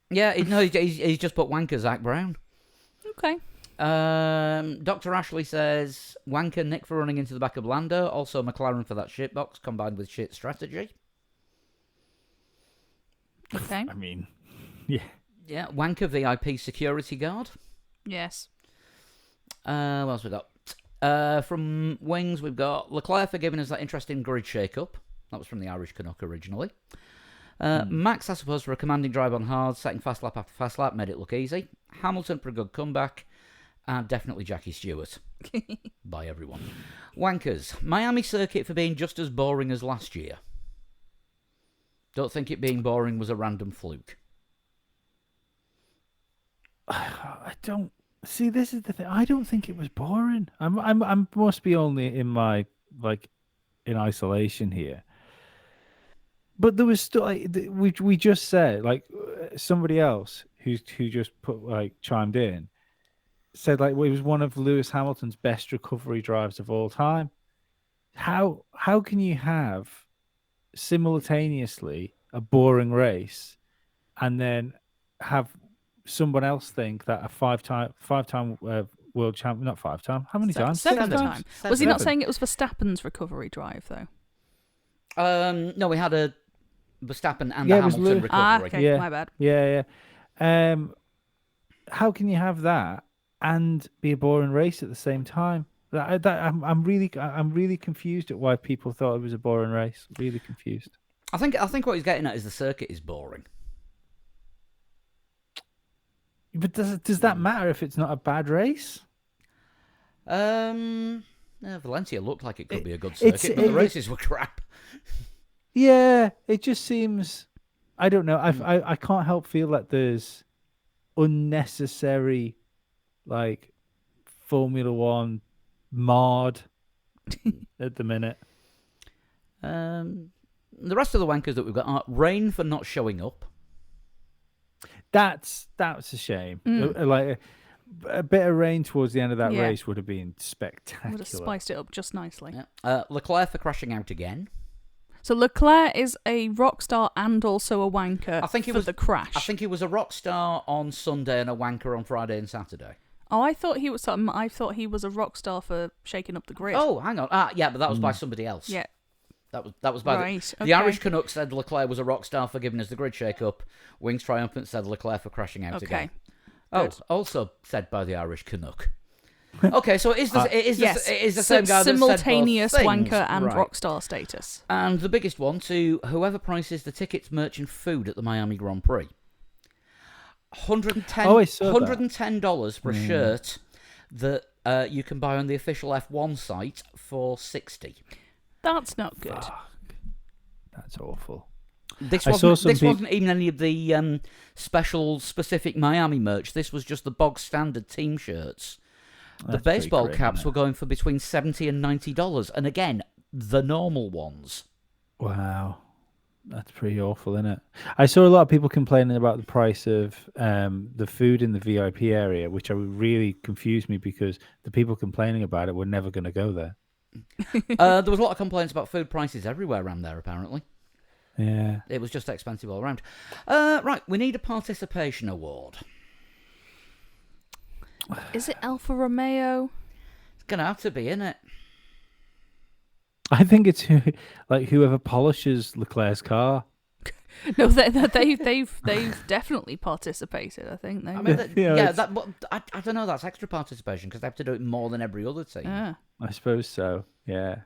Yeah, no, he's just put Wanker, Zach Brown. Okay. Dr. Ashley says Wanker, Nick for running into the back of Lando, also McLaren for that shitbox combined with shit strategy. Okay. I mean, yeah. Yeah, Wanker VIP security guard. Yes. What else we got? From Wings, we've got Leclerc for giving us that interesting grid shake-up. That was from the Irish Canuck originally. Max, I suppose, for a commanding drive on hard, setting fast lap after fast lap, made it look easy. Hamilton for a good comeback. And definitely Jackie Stewart. By everyone. Wankers, Miami circuit for being just as boring as last year. Don't think it being boring was a random fluke. I don't see. This is the thing. I don't think it was boring. I'm must be only in my in isolation here. But there was still we just said somebody else who just chimed in said it was one of Lewis Hamilton's best recovery drives of all time. How can you have simultaneously a boring race and then have someone else think that a five-time world champion, not 5-time, how many times? 7 times. Was he not 7. saying it was Verstappen's recovery drive though? No, we had a Verstappen and a Hamilton recovery. Okay, my bad. Yeah. How can you have that and be a boring race at the same time? I'm really confused at why people thought it was a boring race. Really confused. I think what he's getting at is the circuit is boring. But does that matter if it's not a bad race? Valencia looked like it could be a good circuit, but the races were crap. Yeah, it just seems. I don't know. I can't help feel that there's unnecessary, Formula One marred at the minute. The rest of the wankers that we've got are Rain for not showing up. That's a shame. A bit of rain towards the end of that race would have been spectacular. Would have spiced it up just nicely. Yeah. Leclerc for crashing out again. So Leclerc is a rock star and also a wanker for the crash. I think he was a rock star on Sunday and a wanker on Friday and Saturday. Oh, I thought he was something. I thought he was a rock star for shaking up the grid. Oh, hang on. Yeah, but that was by somebody else. Yeah. That was by the Irish Canuck said Leclerc was a rock star for giving us the grid shake-up. Wings Triumphant said Leclerc for crashing out again. Good. Oh, also said by the Irish Canuck. Okay, so it is the same guy that simultaneous said both things. wanker and Right. rock star status. And the biggest one to whoever prices the tickets, merch, and food at the Miami Grand Prix. $110 for a shirt that you can buy on the official F1 site for $60. That's not good. That's awful. This wasn't even any of the special specific Miami merch. This was just the bog standard team shirts. The baseball caps were going for between $70 and $90, and again, the normal ones. Wow, that's pretty awful, isn't it? I saw a lot of people complaining about the price of the food in the VIP area, which really confused me because the people complaining about it were never going to go there. There was a lot of complaints about food prices everywhere around there, apparently. Yeah. It was just expensive all around. Right, we need a participation award. Is it Alfa Romeo? It's going to have to be, isn't it? I think it's whoever polishes Leclerc's car. No, they've definitely participated. I think they. I mean, Yeah, but I don't know. That's extra participation because they have to do it more than every other team. Yeah. I suppose so. Yeah.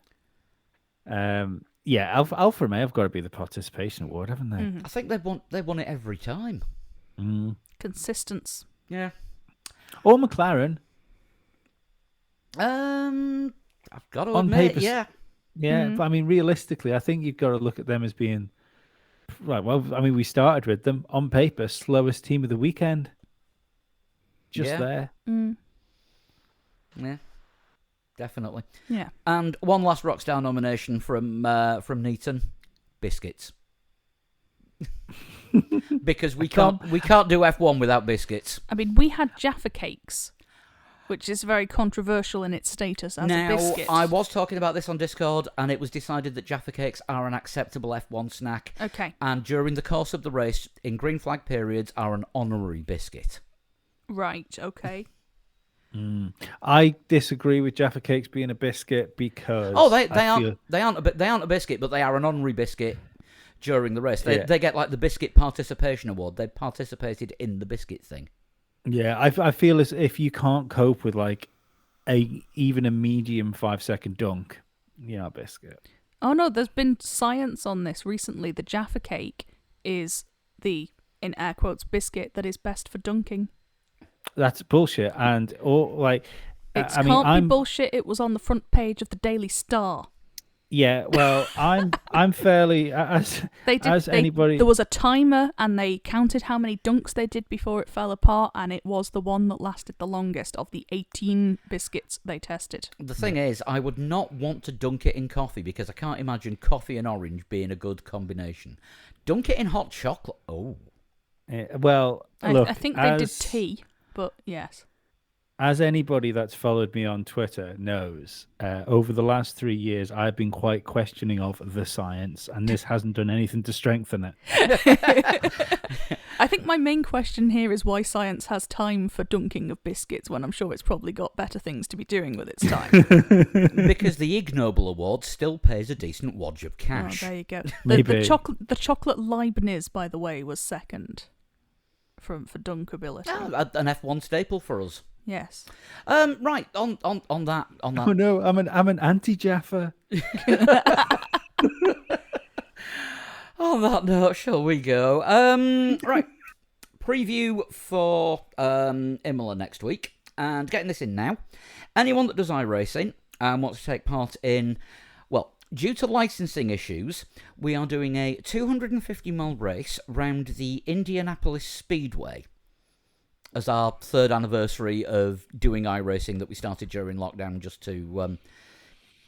Yeah. Alfa Romeo have got to be the participation award, haven't they? Mhm. I think they won it every time. Mm. Consistence. Yeah. Or McLaren. I've got to On admit, paper, yeah. Yeah, Mhm. but I mean, realistically, I think you've got to look at them as being right. Well, I mean, we started with them on paper, slowest team of the weekend. Just Yeah. there. Mm. Yeah, definitely. Yeah. And one last Rockstar nomination from Neaton, biscuits. Because we can't do F1 without biscuits. I mean, we had Jaffa cakes, which is very controversial in its status as a Now, biscuit. I was talking about this on Discord, and it was decided that Jaffa cakes are an acceptable F1 snack, Okay. and during the course of the race, in green flag periods, are an honorary biscuit. Right. Okay. I disagree with Jaffa Cakes being a biscuit because They aren't a biscuit, but they are an honorary biscuit during the race. They get like the biscuit participation award. They participated in the biscuit thing. Yeah, I feel as if you can't cope with like even a medium 5-second dunk, you're not a biscuit. Oh no, there's been science on this recently. The Jaffa cake is the, in air quotes, biscuit that is best for dunking. That's bullshit. And It can't be bullshit. It was on the front page of the Daily Star. Yeah, well, I'm fairly anybody. There was a timer, and they counted how many dunks they did before it fell apart, and it was the one that lasted the longest of the 18 biscuits they tested. The thing is, I would not want to dunk it in coffee because I can't imagine coffee and orange being a good combination. Dunk it in hot chocolate. Oh. Well, look, I think they did tea, but yes. As anybody that's followed me on Twitter knows, over the last 3 years, I've been quite questioning of the science, and this hasn't done anything to strengthen it. I think my main question here is why science has time for dunking of biscuits when I'm sure it's probably got better things to be doing with its time. Because the Ig Nobel Award still pays a decent wodge of cash. Oh, there you go. Maybe. The chocolate Leibniz, by the way, was second for dunkability. An F1 staple for us. Yes. Right, on that. Oh no, I'm an anti-Jaffa. On that note, shall we go? Right. Preview for Imola next week. And getting this in now. Anyone that does iRacing and wants to take part in, well, due to licensing issues, we are doing a 250-mile race round the Indianapolis Speedway as our 3rd anniversary of doing iRacing that we started during lockdown just to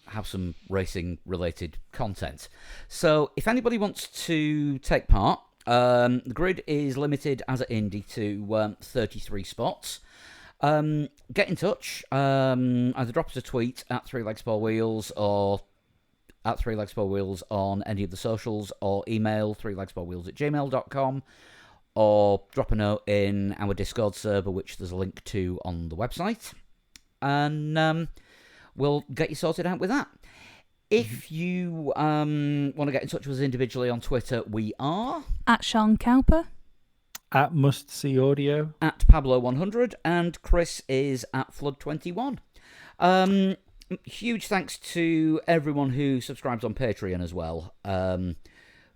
have some racing-related content. So if anybody wants to take part, the grid is limited as at Indy to 33 spots. Get in touch. Either drop us a tweet at 3 Legs 4 Wheels or at 3 Legs 4 Wheels on any of the socials, or email 3legs4wheels@gmail.com. Or drop a note in our Discord server, which there's a link to on the website. And we'll get you sorted out with that. If you want to get in touch with us individually on Twitter, we are At Sean Cowper. At Must See Audio. At Pablo100. And Chris is at Flood21. Huge thanks to everyone who subscribes on Patreon as well.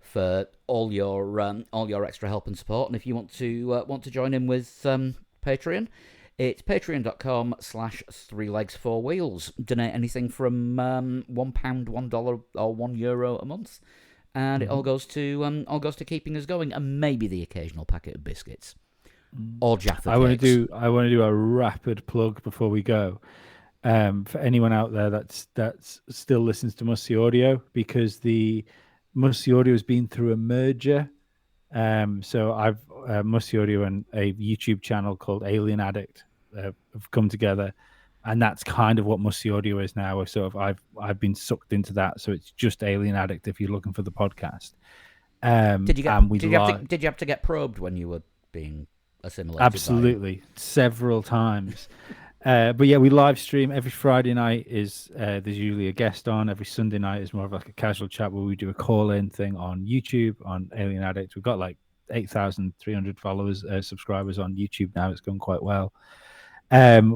For all your extra help and support. And if you want to join in with Patreon, it's patreon.com/3legs4wheels. Donate anything from £1, $1, or €1 a month, and it all goes to keeping us going, and maybe the occasional packet of biscuits or Jaffa. I want to do a rapid plug before we go. For anyone out there that's still listens to Must See Audio, because the Must See Audio has been through a merger. So I've Must See Audio and a YouTube channel called Alien Addict have come together, and that's kind of what Must See Audio is now. I've been sucked into that, so it's just Alien Addict if you're looking for the podcast. Did you have to get probed when you were being assimilated? Absolutely, several times. But yeah, we live stream every Friday night. There's usually a guest on. Every Sunday night is more of like a casual chat where we do a call-in thing on YouTube on Alien Addict. We've got like 8,300 followers, subscribers on YouTube now. It's going quite well.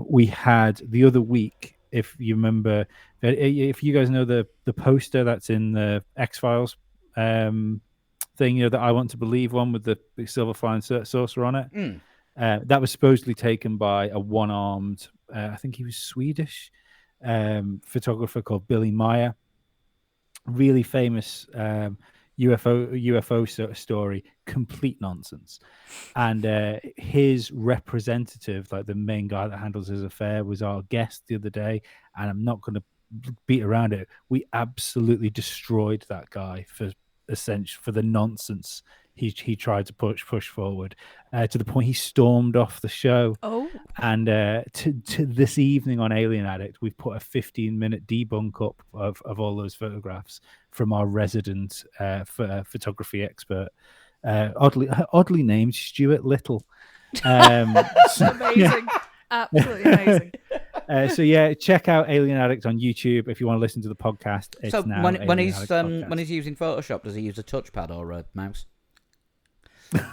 We had the other week, if you remember, if you guys know the poster that's in the X-Files thing, that I Want to Believe one with the silver flying saucer on it. That was supposedly taken by a one-armed, I think he was Swedish, photographer called Billy Meyer. Really famous UFO story, complete nonsense. And his representative, like the main guy that handles his affair, was our guest the other day. And I'm not going to beat around it. We absolutely destroyed that guy for the nonsense he tried to push forward, to the point he stormed off the show. Oh. And to this evening on Alien Addict, we've put a 15-minute debunk up of all those photographs from our resident photography expert, oddly named Stuart Little. Amazing. Yeah. Absolutely amazing. So yeah, check out Alien Addict on YouTube if you want to listen to the podcast. It's So now when Alien he's using Photoshop, does he use a touchpad or a mouse?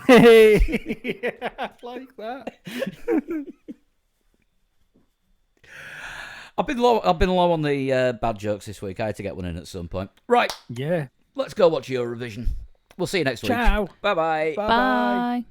Hey, yeah, like that. I've been low on the bad jokes this week. I had to get one in at some point. Right. Yeah. Let's go watch Eurovision. We'll see you next week. Ciao. Bye-bye. Bye.